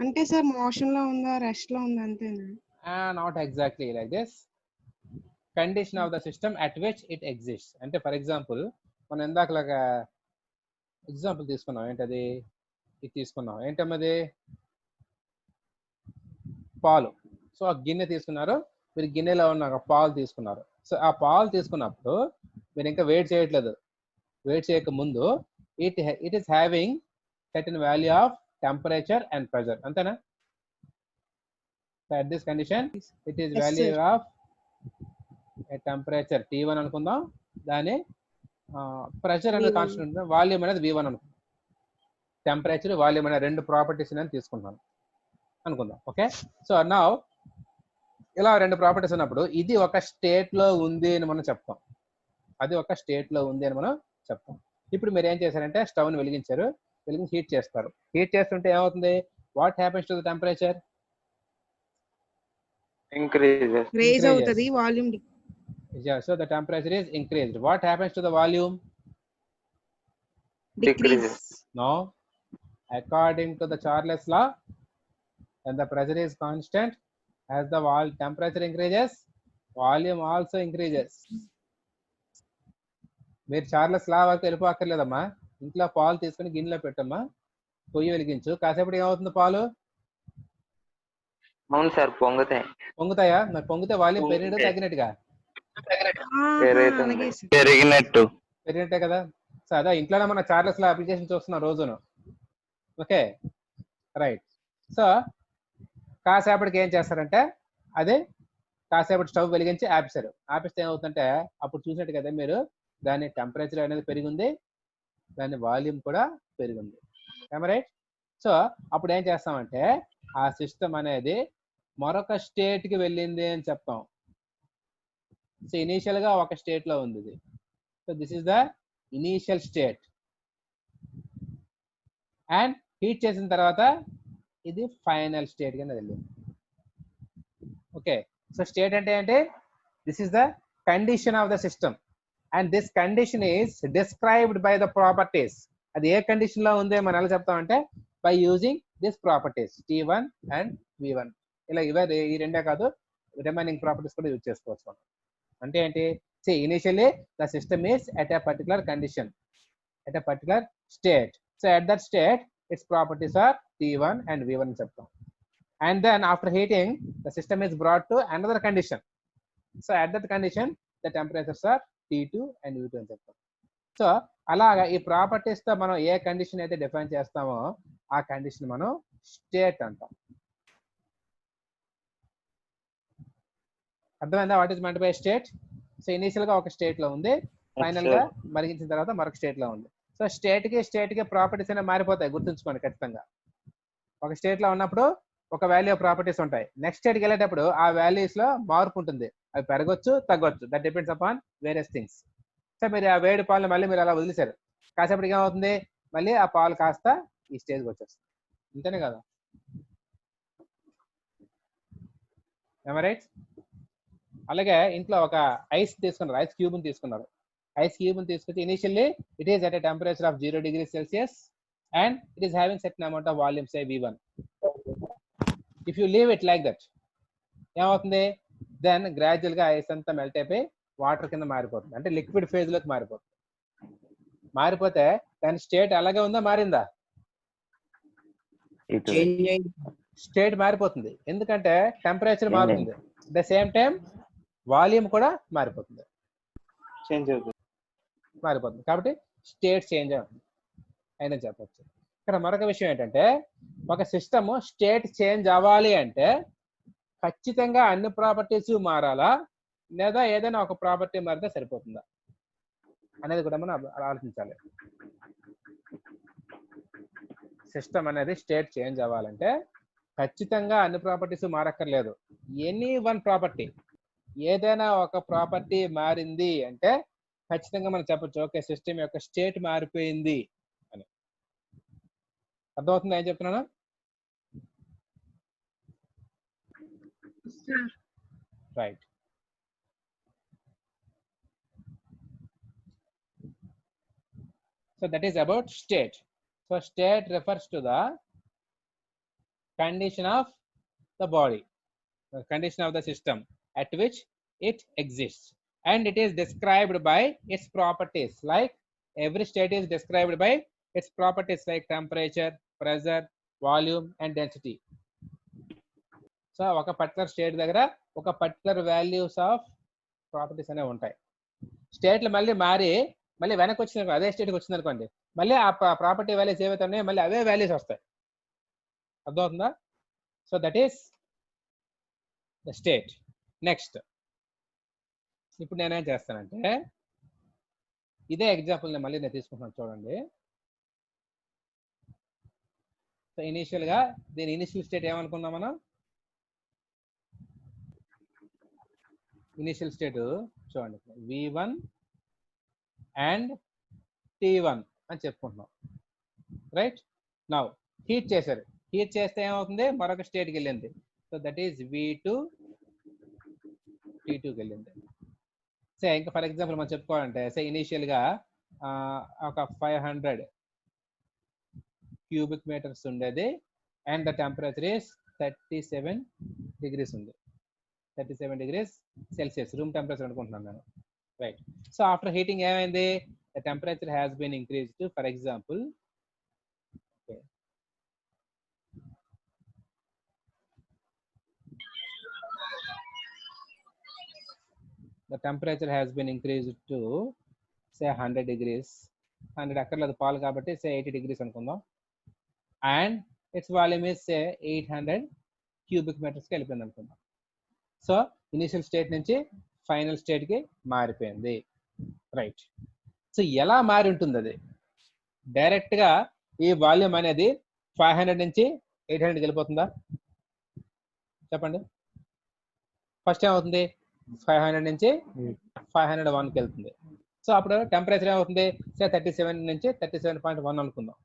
అంటే sir motion లో ఉందా, rest లో ఉందా, అంతేనా? Not exactly like this. Condition of the system at which it exists. అంటే for example మనం ఇందాకలాగా example తీసుకున్నాం, ఏంటది, ఇది తీసుకున్నాం, ఏంటమ్మది, పాలు. సో ఆ గిన్నె తీసుకున్నారు, మీరు గిన్నెలో ఉన్న పాలు తీసుకున్నారు. సో ఆ పాలు తీసుకున్నప్పుడు మీరు ఇంకా వెయిట్ చేయట్లేదు, వెయిట్ చేయక ముందు it is having certain value of temperature and pressure, అంతేనా? at this condition it is Yes, value sir. of a temperature T1 అనుకుందాం, దాని ప్రెషర్ అనేది V1. కాన్స్టెంట్, వాల్యూమ్ అనేది V1 అనుకుందాం. టెంపరేచర్, వాల్యూమ్ అనే రెండు ప్రాపర్టీస్ అనేది తీసుకుంటాను అనుకుందాం. ఓకే, సో నౌ ఇలా రెండు ప్రాపర్టీస్ ఉన్నప్పుడు ఇది ఒక స్టేట్ లో ఉంది అని మనం చెప్తాం, అది ఒక స్టేట్ లో ఉంది అని మనం చెప్తాం. ఇప్పుడు మీరు ఏం చేశారంటే స్టవ్ని వెలిగించారు, వెలిగించి హీట్ చేస్తారు. హీట్ చేస్తుంటే ఏమవుతుంది, what happens to the temperature? Increases. Raise Increases. అవుతుంది, volume Yeah, so the temperature is increased. What happens to the volume? Decrease. No. According to the Charles law, when the pressure is constant, as the temperature increases, volume also increases. మీరు Charles లా వరకు వెళ్ళిపోక్కర్లేదమ్మా. ఇంట్లో పాలు తీసుకుని గిన్నెలో పెట్టమ్మా, పొయ్యి వెలిగించు, కాసేపటి ఏమవుతుంది పాలు? అవును సార్, పొంగుతాయి. పొంగుతాయా? మరి పొంగితే వాల్యూమ్ పెరిగినట్టు తగ్గినట్టుగా? అలాగే సార్. పెరిగినట్టు. పెరిగినట్టే కదా. సో అదే ఇంట్లోనే మన చార్లెస్ లా అప్లికేషన్ చూస్తున్నాం రోజును. Okay, right. సో కాసేపటికి ఏం చేస్తారంటే, అదే కాసేపటి స్టవ్ వెలిగించి ఆపేశారు. ఆపిస్తే ఏమవుతుందంటే అప్పుడు చూసినట్టు కదా మీరు, దాని టెంపరేచర్ అనేది పెరిగింది, దాని వాల్యూమ్ కూడా పెరిగింది. రైట్. సో అప్పుడు ఏం చేస్తామంటే ఆ సిస్టమ్ అనేది మరొక స్టేట్ కి వెళ్ళింది అని చెప్తాం. సో ఇనీషియల్ గా ఒక స్టేట్ లో ఉంది ఇది. So this is the initial state. And heat చేసిన తర్వాత ఇది ఫైనల్ స్టేట్ కింద వెళ్ళింది. ఓకే, సో స్టేట్ అంటే ఏంటి? This is the condition of the system and this condition is described by the properties. అది ఏ కండిషన్ లో ఉంది మనం ఎలా చెప్తామంటే by using this properties T1 and V1. ఇలా ఈ రెండే కాదు, రిమైనింగ్ ప్రాపర్టీస్ కూడా యూజ్ చేసుకోవచ్చు. అంటే ఏంటి? See, initially the system is at a particular condition, at a particular state. So at that state its properties are T1 and V1 అని చెప్తాం. And then after heating the system is brought to another condition. So at that condition the temperatures are T2 and V2 అని చెప్తాం. So అలాగా ఈ properties తో మనం ఏ condition అయితే define చేస్తామో ఆ కండిషన్ మనం స్టేట్ అంటాం. అర్థమైందా? What is meant by state? So initial గా ఒక స్టేట్ లో ఉంది, ఫైనల్ గా మరిగించిన తర్వాత మరొక స్టేట్ లో ఉంది. సో స్టేట్ కి ప్రాపర్టీస్ అనేవి మారిపోతాయి, గుర్తుంచుకోండి ఖచ్చితంగా. ఒక స్టేట్ లో ఉన్నప్పుడు ఒక వాల్యూ ఆఫ్ ప్రాపర్టీస్ ఉంటాయి, నెక్స్ట్ స్టేట్ కి వెళ్ళేటప్పుడు ఆ వాల్యూస్ లో మార్పు ఉంటుంది. అవి పెరగొచ్చు, తగ్గొచ్చు, that depends upon various things. So మీరు ఆ వేడి పాలను మళ్ళీ మీరు అలా వదిలేశారు, కాసేపటికి ఏమవుతుంది? మళ్ళీ ఆ పాలు కాస్త ఈ స్టేజ్కి వచ్చేస్తుంది. అంతేనే కదా? రైట్. అలాగే ఇంట్లో ఒక ఐస్ తీసుకున్నారు, ఐస్ క్యూబ్ తీసుకున్నారు. ఐస్ క్యూబ్ తీసుకొచ్చి initially it is at a temperature of 0 degrees Celsius and it is having certain amount of volume say V1. If you leave it like that ఏమవుతుంది? Then gradual గా ice అంతా melt అయిపోయి water కింద మారిపోతుంది, అంటే liquid phase లోకి మారిపోతుంది. మారిపోతే దాని స్టేట్ అలాగే ఉందా, మారిందా? స్టేట్ మారిపోతుంది, ఎందుకంటే టెంపరేచర్ మారుతుంది, ద సేమ్ టైం వాల్యూమ్ కూడా మారిపోతుంది, మారిపోతుంది. కాబట్టి స్టేట్ చేంజ్ అయినా చెప్పచ్చు. ఇక్కడ మరొక విషయం ఏంటంటే ఒక సిస్టమ్ స్టేట్ చేంజ్ అవ్వాలి అంటే ఖచ్చితంగా అన్ని ప్రాపర్టీస్ మారాలా, లేదా ఏదైనా ఒక ప్రాపర్టీ మారితే సరిపోతుందా అనేది కూడా మనం ఆలోచించాలి. సిస్టమ్ అనేది స్టేట్ చేంజ్ అవ్వాలంటే ఖచ్చితంగా అన్ని ప్రాపర్టీస్ మారక్కర్లేదు. ఎనీ వన్ ప్రాపర్టీ, ఏదైనా ఒక ప్రాపర్టీ మారింది అంటే ఖచ్చితంగా మనం చెప్పొచ్చు ఓకే సిస్టమ్ యొక్క స్టేట్ మారిపోయింది అని. అర్థమవుతుందా ఏం చెప్తున్నాను? Right. So that is about state. So state refers to the condition of the body, the condition of the system at which it exists, and it is described by its properties. Like every state is described by its properties like temperature, pressure, volume and density. So ఒక particular state దగ్గర ఒక particular values of properties అనేవి ఉంటాయి. స్టేట్లు మళ్ళీ మారి మళ్ళీ వెనక్కి వచ్చిన అదే స్టేట్కి వచ్చింది అనుకోండి, మళ్ళీ ఆ ప్రాపర్టీ వాల్యూస్ ఏవైతే ఉన్నాయో మళ్ళీ అవే వాల్యూస్ వస్తాయి. అర్థమవుతుందా? So that is the state. Next ఇప్పుడు నేనేం చేస్తానంటే ఇదే ఎగ్జాంపుల్ మళ్ళీ నేను తీసుకుంటున్నాను చూడండి. సో ఇనీషియల్ గా దీని ఇనిషియల్ స్టేట్ ఏమనుకున్నాం మనం? ఇనిషియల్ స్టేట్ చూడండి V1 అండ్ T1 అని చెప్పుకుంటున్నాం. రైట్. నౌ హీట్ చేశారు, హీట్ చేస్తే ఏమవుతుంది? మరొక స్టేట్కి వెళ్ళింది. సో దట్ ఈస్ V2 T2కి వెళ్ళింది. సే ఇంకా ఫర్ ఎగ్జాంపుల్ మనం చెప్పుకోవాలంటే సే ఇనీషియల్గా ఒక 500 క్యూబిక్ మీటర్స్ ఉండేది and the temperature is 37 degrees ఉంది. 37 degrees Celsius రూమ్ టెంపరేచర్ అనుకుంటున్నాను నేను, రైట్. సో ఆఫ్టర్ హీటింగ్ ఏమైంది, the temperature has been increased. For example the temperature has been increased to say 100 degrees. 100 అక్కర్లేదు పాలు కాబట్టి say 80 degrees అనుకుందాం. And it's volume is say 800 cubic మీటర్స్కి వెళ్ళిపోయింది అనుకుందాం. సో ఇనిషియల్ స్టేట్ నుంచి ఫైనల్ స్టేట్కి మారిపోయింది, రైట్. సో ఎలా మారి ఉంటుంది అది, డైరెక్ట్గా ఈ వాల్యూమ్ అనేది 500 నుంచి 800కి వెళ్ళిపోతుందా చెప్పండి. ఫస్ట్ ఏమవుతుంది, 500 నుంచి 501కి వెళ్తుంది. సో అప్పుడు టెంపరేచర్ ఏమవుతుంది, సే 37 నుంచి 37.1 అనుకుందాం.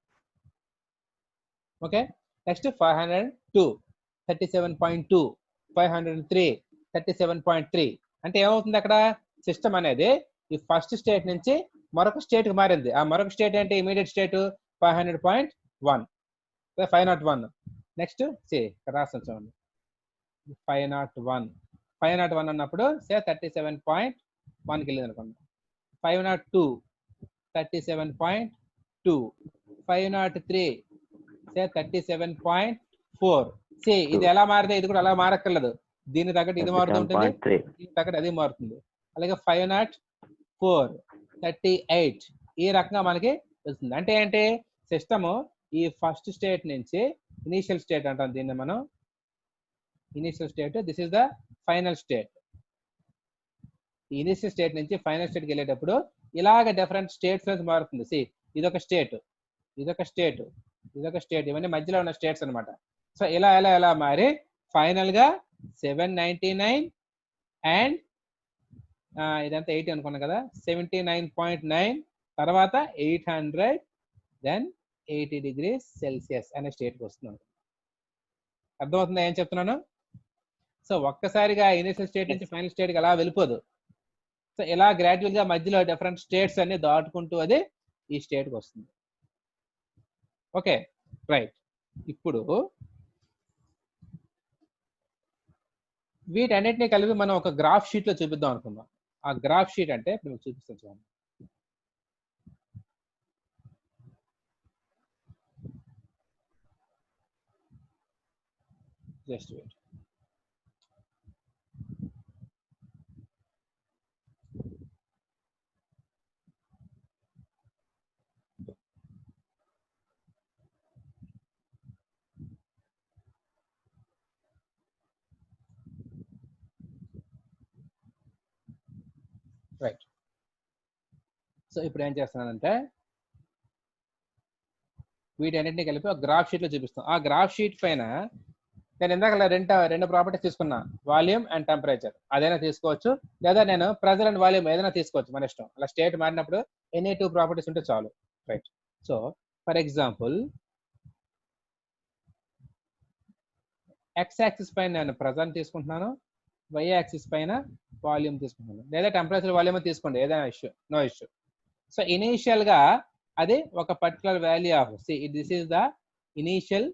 Okay, next 502 37.2, 503 37.3. అంటే ఏమవుతుంది అక్కడ, సిస్టమ్ అనేది ఈ ఫస్ట్ స్టేట్ నుంచి మరొక స్టేట్కి మారింది. ఆ మరొక స్టేట్ అంటే ఇమీడియట్ స్టేట్ 500.1, 501. నెక్స్ట్ ఇక్కడ రాస్తాను చూడండి, 501 అన్నప్పుడు సే 37.1కి వెళ్ళింది అనుకోండి. 502 37.2, 503 సే 37.4. సే ఇది ఎలా మారితే ఇది కూడా అలా మారక్కర్లేదు, దీని తగ్గట్టు ఇది మారుతుంటుంది, దీని తగ్గట్టు అది మారుతుంది. అలాగే 504 38 ఈ రకంగా మనకి వస్తుంది. అంటే ఏంటి, సిస్టమ్ ఈ ఫస్ట్ స్టేట్ నుంచి ఇనీషియల్ స్టేట్ అంటాం దీన్ని మనం, initial state, this is the final state. Initial state నుంచి ఫైనల్ స్టేట్కి వెళ్ళేటప్పుడు ఇలాగ డిఫరెంట్ స్టేట్స్ నుంచి మారుతుంది. సి ఇదొక స్టేట్, ఇదొక స్టేట్, ఇదొక స్టేట్, ఇవన్నీ మధ్యలో ఉన్న స్టేట్స్ అనమాట. సో ఇలా ఎలా ఎలా మారి ఫైనల్ గా 799 అండ్ ఇదంతా 80 అనుకున్నాం కదా, 79.9 తర్వాత 800 దెన్ 80 degrees Celsius అనే స్టేట్కి వస్తుంది. అర్థమవుతుందా ఏం చెప్తున్నాను? సో ఒక్కసారిగా ఇనిషియల్ స్టేట్ నుంచి ఫైనల్ స్టేట్కి అలా వెళ్ళిపోదు. సో ఇలా గ్రాడ్యువల్ గా మధ్యలో డిఫరెంట్ స్టేట్స్ అన్ని దాటుకుంటూ అది ఈ స్టేట్కి వస్తుంది. Okay right. ఇప్పుడు వీటన్నిటిని కలిపి మనం ఒక గ్రాఫ్ షీట్ లో చూపిద్దాం అనుకుందాం. ఆ గ్రాఫ్ షీట్ అంటే ఇప్పుడు మీకు చూపిస్తాను చూడండి. Just wait. రైట్. సో ఇప్పుడు ఏం చేస్తున్నానంటే వీటన్నిటిని కలిపి ఒక గ్రాఫ్ షీట్ లో చూపిస్తాం. ఆ గ్రాఫ్ షీట్ పైన నేను ఇందాక రెండు ప్రాపర్టీస్ తీసుకున్నా, వాల్యూమ్ అండ్ టెంపరేచర్, అదైనా తీసుకోవచ్చు, లేదా నేను ప్రెజర్ అండ్ వాల్యూమ్ ఏదైనా తీసుకోవచ్చు, మన ఇష్టం. అలా స్టేట్ మారినప్పుడు ఎనీ 2 ప్రాపర్టీస్ ఉంటే చాలు, right. So for example X axis పైన నేను ప్రెజర్ తీసుకుంటున్నాను, వై యాక్సిస్ పైన వాల్యూమ్ తీసుకుంటున్నాను, లేదా టెంపరేచర్ వాల్యూమ్ తీసుకోండి, ఏదైనా issue, no issue. So initial గా అది ఒక particular value of this is the initial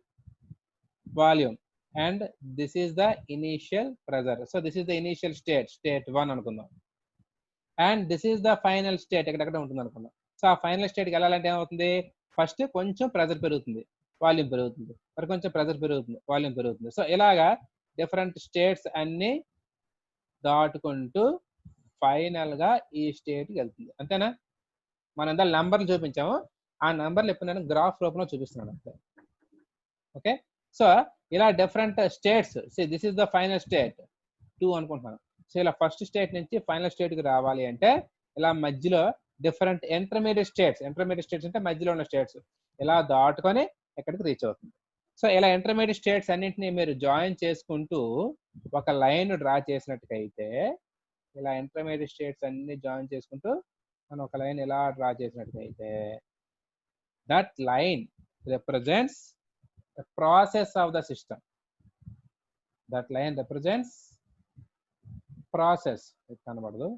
volume and this is the initial pressure. So this is the initial state, state 1 అనుకుందాం, and this is the final state, ఎక్కడెక్కడ ఉంటుంది అనుకుందాం. So ఆ final స్టేట్కి వెళ్ళాలంటే ఏమవుతుంది, ఫస్ట్ కొంచెం ప్రెజర్ పెరుగుతుంది, వాల్యూమ్ పెరుగుతుంది, మరి కొంచెం ప్రెజర్ పెరుగుతుంది, వాల్యూమ్ పెరుగుతుంది. సో ఇలాగా డిఫరెంట్ స్టేట్స్ అన్ని దాటుకుంటూ ఫైనల్ గా ఈ స్టేట్కి వెళ్తుంది. అంతేనా? మనం ఎంత నంబర్లు చూపించాము, ఆ నంబర్లు ఇప్పుడు నేను గ్రాఫ్ రూపంలో చూపిస్తున్నాను అంతే. ఓకే, సో ఇలా different states, this is the final state 2 అనుకుంటున్నాను. సో ఇలా ఫస్ట్ స్టేట్ నుంచి ఫైనల్ స్టేట్కి రావాలి అంటే ఇలా మధ్యలో డిఫరెంట్ ఇంటర్మీడియట్ స్టేట్స్ అంటే మధ్యలో ఉన్న స్టేట్స్ ఇలా దాటుకొని ఎక్కడికి రీచ్ అవుతుంది. సో ఇలా ఇంటర్మీడియట్ స్టేట్స్ అన్నింటినీ మీరు జాయిన్ చేసుకుంటూ ఒక లైన్ డ్రా చేసినట్టుకైతే, ఇలా ఇంటర్మీడియట్ స్టేట్స్ అన్ని జాయిన్ చేసుకుంటూ మనం ఒక లైన్ ఎలా డ్రా చేసినట్టుకైతే, that line represents the process of the system. That line represents process కనబడదు.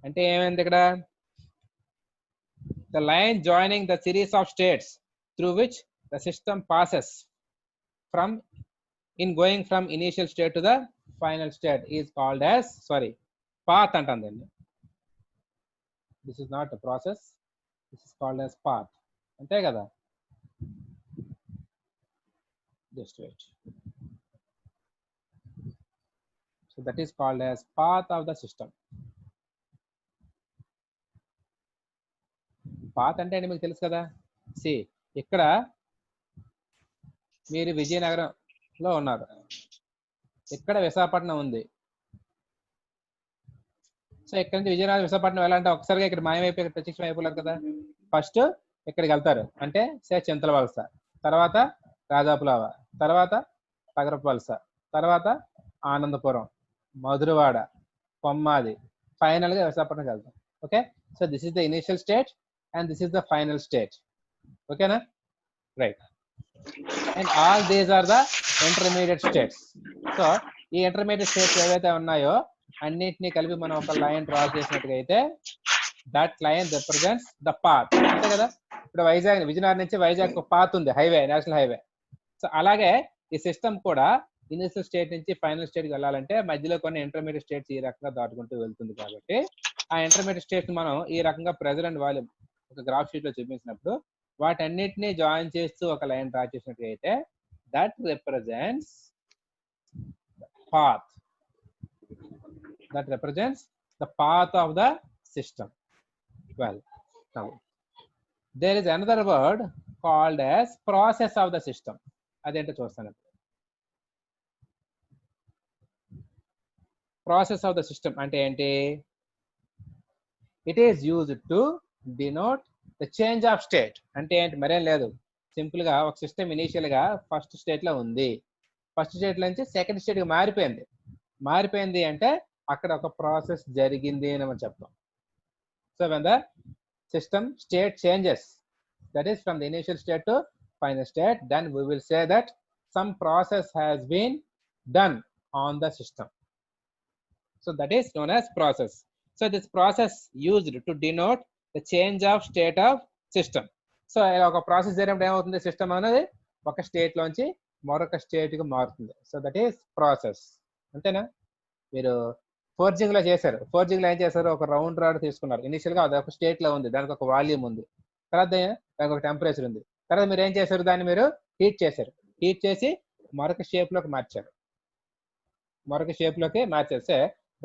అంటే ఏమైంది ఇక్కడ? The line joining the series of states through which the system passes from going from initial state to the final state is called as path అంటుందండి. This is not a process. This is called as path. అంతే కదా? Just wait. So that is called as path of the system. Path అంటే మీకు తెలుసు కదా. C ఇక్కడ మీరు విజయనగరంలో ఉన్నారు, ఇక్కడ విశాఖపట్నం ఉంది. సో ఇక్కడ నుంచి విజయనగరం విశాఖపట్నం వెళ్ళాలంటే ఒకసారిగా ఇక్కడ మాయమైపోయి ఇక్కడ ప్రత్యక్షం అయిపోలేరు కదా. ఫస్ట్ ఇక్కడికి వెళ్తారు, అంటే చింతల వలస, తర్వాత రాజాపులావ, తర్వాత తగరపు వలస, తర్వాత ఆనందపురం, మధురవాడ, కొమ్మాది, ఫైనల్ గా విశాఖపట్నంకి వెళ్తాం. Okay, so this is the initial state and this is the final state. Okay na? Right. And all these are the intermediate states. So ఈ ఇంటర్మీడియట్ స్టేట్స్ ఏవైతే ఉన్నాయో అన్నిటినీ కలిపి మనం ఒక లైన్ డ్రా చేసినట్టుగా అయితే that line represents the path. అంతే కదా? ఇప్పుడు విజయనగరం నుంచి వైజాగ్ ఒక పాత్ ఉంది, హైవే, నేషనల్ హైవే. సో అలాగే ఈ సిస్టమ్ కూడా ఇనిషియల్ స్టేట్ నుంచి ఫైనల్ స్టేట్కి వెళ్ళాలంటే మధ్యలో కొన్ని ఇంటర్మీడియట్ స్టేట్స్ ఈ రకంగా దాటుకుంటూ వెళ్తుంది. కాబట్టి ఆ ఇంటర్మీడియట్ స్టేట్స్ మనం ఈ రకంగా ప్రెజర్ అండ్ వాల్యూమ్ ఒక గ్రాఫ్ షీట్ లో చూపించినప్పుడు వాటన్నిటిని జాయిన్ చేస్తూ ఒక లైన్ డ్రా చేసినట్టుగా అయితే that represents path. That represents the path of the system. Well, now there is another word called as process of the system. అదేంటో చూస్తాను. ప్రాసెస్ ఆఫ్ ద సిస్టమ్ అంటే ఏంటి? It is used to denote the change of state. అంటే ఏంటి? మరేం లేదు, simple గా ఒక సిస్టమ్ ఇనీషియల్ గా ఫస్ట్ స్టేట్ లో ఉంది, ఫస్ట్ స్టేట్ నుంచి సెకండ్ స్టేట్ కి మారిపోయింది అంటే అక్కడ ఒక ప్రాసెస్ జరిగింది అని మనం చెప్తాం. So when the system state changes, that is from the initial state to final state, then we will say that some process has been done on the system. So that is known as process. So this process used to denote the change of state of system. So ఒక process జరిగినప్పుడు ఏమవుతుంది? System అనేది ఒక state లోంచి మరొక state కి మారుతుంది. So that is process. అంతేనా? మీరు ఫోర్జింగ్ లో చేశారు, ఫోర్జింగ్ లో ఏం చేశారు? ఒక రౌండ్ రాడ్ తీసుకున్నారు, ఇనిషియల్ గా అది ఒక స్టేట్ లో ఉంది, దానికి ఒక వాల్యూమ్ ఉంది, తర్వాత దానికి ఒక టెంపరేచర్ ఉంది, తర్వాత మీరు ఏం చేశారు? దాన్ని మీరు హీట్ చేశారు, హీట్ చేసి మరొక షేప్ లోకి మార్చారు, మరొక షేప్ లోకి మార్చేస్తే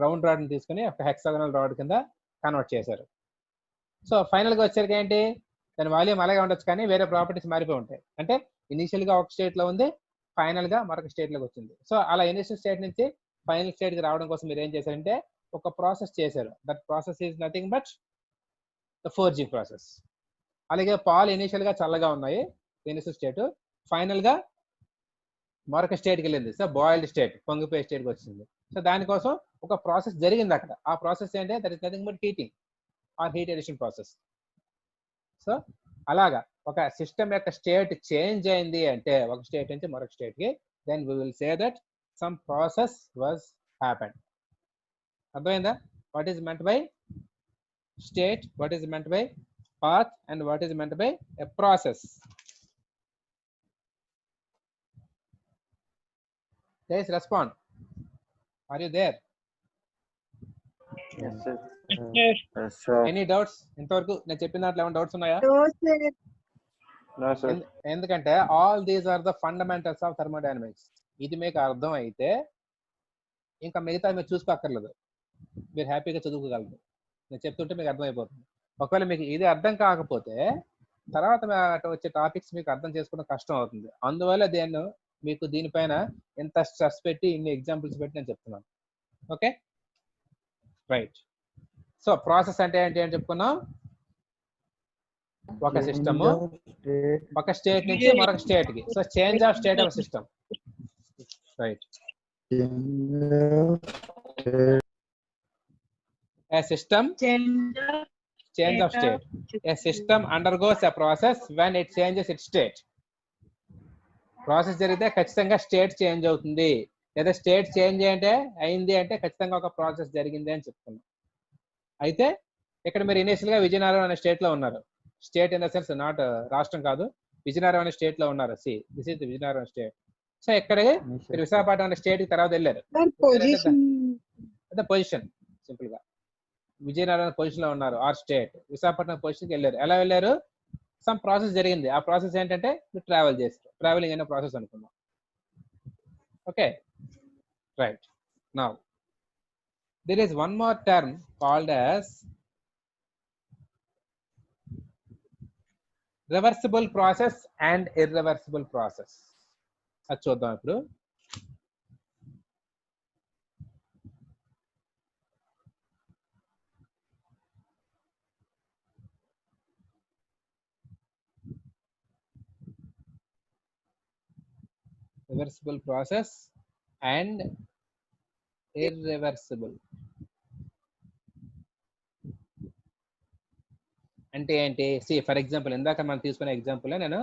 రౌండ్ రాడ్ ని తీసుకుని ఒక హెక్సాగనల్ రాడ్ కింద కన్వర్ట్ చేశారు. సో ఫైనల్ గా వచ్చేసరికి ఏంటి? దాని వాల్యూమ్ అలాగే ఉండొచ్చు కానీ వేరే ప్రాపర్టీస్ మారిపోయి ఉంటాయి. అంటే ఇనిషియల్ గా ఒక స్టేట్ లో ఉంది, ఫైనల్ గా మరొక స్టేట్ లోకి వచ్చింది. సో అలా ఇనిషియల్ స్టేట్ నుంచి ఫైనల్ స్టేట్ కి రావడం కోసం మీరు ఏం చేశారంటే ఒక ప్రాసెస్ చేశారు. That process is nothing but the forging process. అలాగే పాలు ఇనిషియల్ గా చల్లగా ఉన్నాయి, ఇనిషియల్ స్టేట్, ఫైనల్ గా మరొక స్టేట్ కి వెళ్ళింది, సో బాయిల్డ్ స్టేట్, పొంగిపోయే స్టేట్ కి వచ్చింది. సో దానికోసం ఒక ప్రాసెస్ జరిగింది అక్కడ. ఆ ప్రాసెస్ ఏంటంటే that is nothing but heating or heat addition process. So అలాగా ఒక సిస్టమ్ యొక్క స్టేట్ చేంజ్ అయింది అంటే ఒక స్టేట్ నుంచి మరొక స్టేట్ కి, then we will say that some process was happened. అర్థమైందా? What is meant by state, what is meant by path, and what is meant by a process. Guys, respond. Are you there? Yes, sir. Yes. Yes, sir. Any doubts? ఇంతవరకు నేను చెప్పిన దాంట్లో ఏమైనా doubts ఉన్నాయా? No, sir. ఎందుకంటే all these are the fundamentals of thermodynamics. ఇది మీకు అర్థం అయితే ఇంకా మిగతా మీరు చూసుకోక్కర్లేదు, మీరు హ్యాపీగా చదువుకోగలరు. నేను చెప్తుంటే మీకు అర్థమైపోతుంది. ఒకవేళ మీకు ఇది అర్థం కాకపోతే తర్వాత వచ్చే టాపిక్స్ మీకు అర్థం చేసుకోవడం కష్టం అవుతుంది. అందువల్ల మీకు దీనిపైన ఎంత స్ట్రెస్ పెట్టి ఇన్ని ఎగ్జాంపుల్స్ పెట్టి నేను చెప్తున్నాను. Okay, right. సో ప్రాసెస్ అంటే ఏంటి అని చెప్పుకున్నాం? ఒక సిస్టమ్ ఒక స్టేట్ నుంచి మరొక స్టేట్ కి, so change of state of system, right. A system change of state. A system undergoes a process when it changes its state. Process జరిగితే ఖచ్చితంగా స్టేట్ చేంజ్ అవుతుంది, లేదా స్టేట్ చేంజ్ అయింది అంటే ఖచ్చితంగా ఒక ప్రాసెస్ జరిగింది అని చెప్తున్నాం. అయితే ఇక్కడ మీరు ఇనిషియల్ గా విజయనగరం అనే స్టేట్ లో ఉన్నారు. State in the sense not రాష్ట్రం కాదు, విజయనగరం అనే స్టేట్ లో ఉన్నారు. This is Vizianagaram state. So ఇక్కడ మీరు విశాఖపట్నం అనే స్టేట్ కి తర్వాత వెళ్ళారు. అదే పొజిషన్, సింపుల్ గా విజయనగరం పొజిషన్ లో ఉన్నారు ఆర్ స్టేట్. విశాఖపట్నం పొజిషన్ కి వెళ్ళారు. ఎలా వెళ్ళారు? సమ్ ప్రాసెస్ జరిగింది. ఆ ప్రాసెస్ ఏంటంటే మీరు ట్రావెల్ చేస్తారు. ట్రావెలింగ్ అనే ప్రాసెస్ అనుకుందాం. Okay, right. Now there is one more term called as reversible process and irreversible process. అది చూద్దాం ఇప్పుడు. reversible process and irreversible అంటే ఏంటి? ఫర్ ఎగ్జాంపుల్ ఇందాక మనం తీసుకునే ఎగ్జాంపుల్ నేను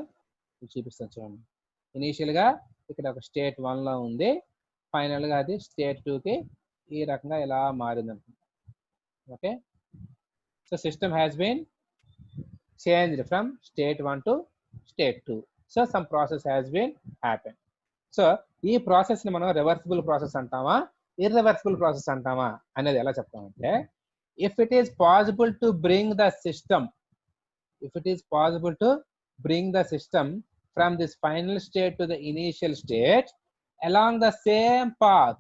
చూపిస్తాను చూడండి. ఇనీషియల్ గా ఇక్కడ ఒక స్టేట్ 1 లో ఉంది, ఫైనల్ గా అది స్టేట్ 2 కి ఈ రకంగా ఇలా మారింది అనుకుంటా. Okay, so system has been changed from state 1 to state 2. So some process has been happen. So ఈ ప్రాసెస్ ని మనం రివర్సిబుల్ ప్రాసెస్ అంటామా, ఇర్రివర్సిబుల్ ప్రాసెస్ అంటామా అనేది ఎలా చెప్తామంటే, if it is possible to bring the system from this final state to the initial state along the same path.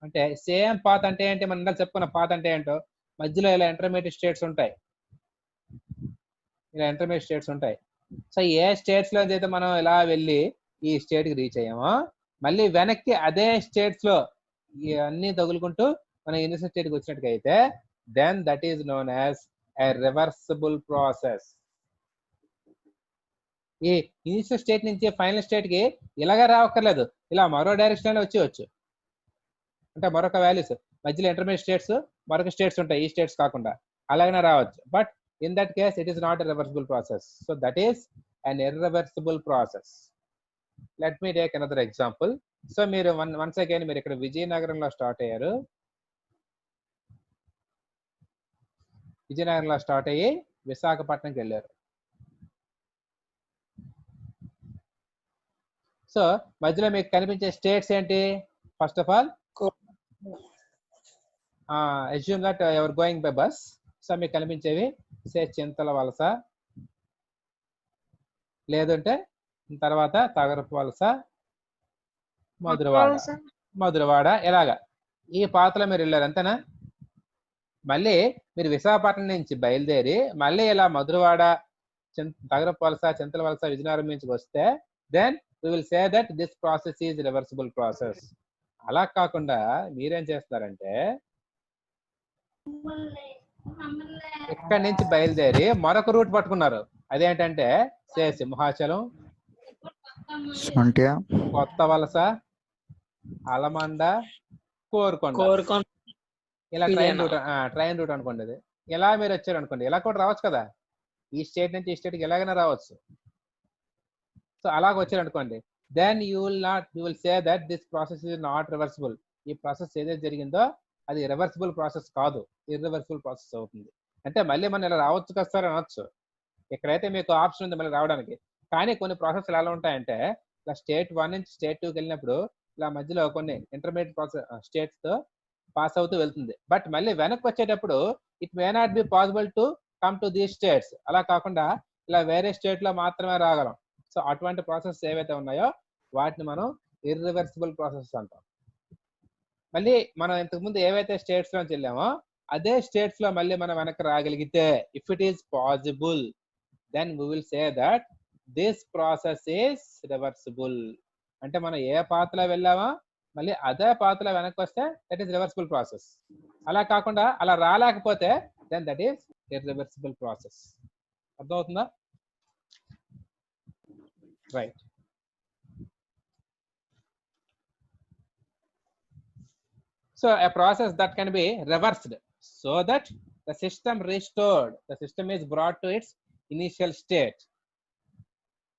అంటే same path అంటే ఏంటి? మనం ఇందాక చెప్పుకున్న పాత్ అంటే ఏంటో, మధ్యలో ఇలా ఇంటర్మీడియట్ స్టేట్స్ ఉంటాయి. సో ఏ స్టేట్స్ లో అయితే మనం ఇలా వెళ్ళి ఈ స్టేట్ కి రీచ్ అయ్యామో, మళ్ళీ వెనక్కి అదే స్టేట్స్ లో అన్ని తగులుకుంటూ మనం ఇనిషియల్ స్టేట్ కి వచ్చినట్టుగా అయితే then that is known as a reversible process. ఈ ఇనిషియల్ స్టేట్ నుంచి ఫైనల్ స్టేట్ కి ఇలాగా రావక్కర్లేదు, ఇలా మరో డైరెక్షన్ లో వచ్చి అంటే మరొక వాల్యూస్ మధ్యలో ఇంటర్మీడియట్ స్టేట్స్ మరొక స్టేట్స్ ఉంటాయి, ఈ స్టేట్స్ కాకుండా అలాగనే రావచ్చు. But in that case it is not a reversible process. So that is an irreversible process. Let me take another example. So మీరు once again మీరు ఇక్కడ విజయనగరంలో స్టార్ట్ అయ్యారు. విజయనగరంలో స్టార్ట్ అయ్యి విశాఖపట్నంకి వెళ్ళారు. సో మధ్యలో మీకు కనిపించే స్టేట్స్ ఏంటి? First of all assume that your going by bus. So మీకు కనిపించేవి చింతల వలస, లేదంటే తర్వాత తగరపు వలస, మధురవాడ, ఇలాగా ఈ పాతలో మీరు వెళ్ళారు. అంతేనా? మళ్ళీ మీరు విశాఖపట్నం నుంచి బయలుదేరి మళ్ళీ ఇలా మధురవాడ, తగరపు వలస, చింతల వలస, విజయనగరం నుంచి వస్తే then we will say that this process is reversible process. అలా కాకుండా మీరేం చేస్తారంటే ఇక్కడి నుంచి బయలుదేరి మరొక రూట్ పట్టుకున్నారు. అదేంటంటే సింహాచలం, కొత్త వలస, అలమండ, కోరుకొండ, ఇలా ట్రైన్ రూట్ అనుకోండి. అది ఎలా మీరు వచ్చారు అనుకోండి, ఇలా కూడా రావచ్చు కదా, ఈ స్టేట్ నుంచి ఈ స్టేట్కి ఎలాగైనా రావచ్చు. సో అలాగ వచ్చారు అనుకోండి, then you will say that this process is not reversible. ఈ ప్రాసెస్ ఏదైతే జరిగిందో అది రివర్సిబుల్ ప్రాసెస్ కాదు, ఇర్రివర్సిబుల్ ప్రాసెస్ అవుతుంది. అంటే మళ్ళీ మనం ఇలా రావచ్చు కదా సార్ అనొచ్చు. ఇక్కడైతే మీకు ఆప్షన్ ఉంది మళ్ళీ రావడానికి. కానీ కొన్ని ప్రాసెస్ ఎలా ఉంటాయంటే, ఇలా స్టేట్ 1 నుంచి స్టేట్ 2కి వెళ్ళినప్పుడు ఇలా మధ్యలో కొన్ని ఇంటర్మీడియట్ ప్రాసెస్ స్టేట్స్ తో పాస్ అవుతూ వెళ్తుంది. బట్ మళ్ళీ వెనక్కి వచ్చేటప్పుడు it may not be possible to come to these states. అలా కాకుండా ఇలా వేరే స్టేట్ లో మాత్రమే రాగలం. సో అటువంటి ప్రాసెస్ ఏవైతే ఉన్నాయో వాటిని మనం ఇర్రివర్సిబుల్ ప్రాసెస్ అంటాం. మళ్ళీ మనం ఇంతకుముందు ఏవైతే స్టేట్స్ లోంచి వెళ్ళామో అదే స్టేట్స్ లో మళ్ళీ మనం వెనక్కి రాగలిగితే, if it is possible, then we will say that this process is reversible. అంటే మనం ఏ పాత్రలో వెళ్ళామో మళ్ళీ అదే పాత్రలో వెనక్కి వస్తే దట్ ఈస్ రివర్సిబుల్ ప్రాసెస్. అలా కాకుండా అలా రాలేకపోతే then that is irreversible process. అర్థమవుతుందా? Right. So a process that can be reversed so that the system restored, the system is brought to its initial state.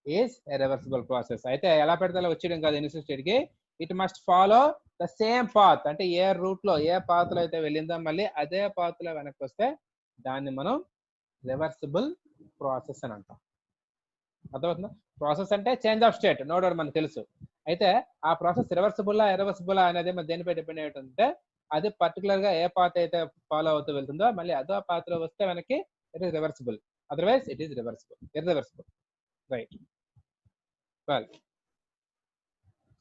Is a reversible process. అయితే ఎలా పెడితే అలా వచ్చేయడం కాదు ఇనిషియల్ స్టేట్ కి, it must follow the same path. అంటే ఏ route లో ఏ path లో అయితే వెళ్ళిందో మళ్ళీ అదే పాత్ లో వెనక్కి వస్తే దాన్ని మనం రివర్సిబుల్ ప్రాసెస్ అని అంటాం. అర్థమవుతుందా? ప్రాసెస్ అంటే change of state, no doubt మనకు తెలుసు. అయితే ఆ ప్రాసెస్ రివర్సిబుల్లా ఇర్రివర్సిబుల్లా అనేది మన దేనిపై డిపెండ్ అయి ఉంటుందంటే అది పర్టికులర్ గా ఏ పాత్ అయితే ఫాలో అవుతూ వెళ్తుందో మళ్ళీ అదో పాత్ లో వస్తే మనకి it is reversible, otherwise it is reversible, irreversible. Right. Well,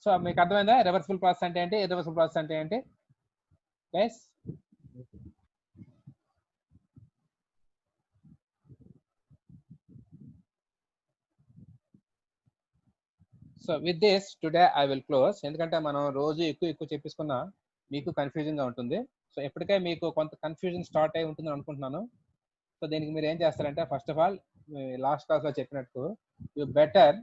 so మీకు అర్థమైందా రివర్సిబుల్ ప్రాసెస్ అంటే ఏంటి, ఇర్రివర్సిబుల్ ప్రాసెస్ అంటే ఏంటి? Guys, so with this today I will close. ఎందుకంటే మనం రోజు ఎక్కువ చెప్పేసుకున్నా మీకు కన్ఫ్యూజింగ్ గా ఉంటుంది. సో ఎప్పటికే మీకు కొంత కన్ఫ్యూజన్ స్టార్ట్ అయి ఉంటుందని అనుకుంటున్నాను. సో దీనికి మీరు ఏం చేస్తారంటే first of all last class లో చెప్పినట్టు యూ బెటర్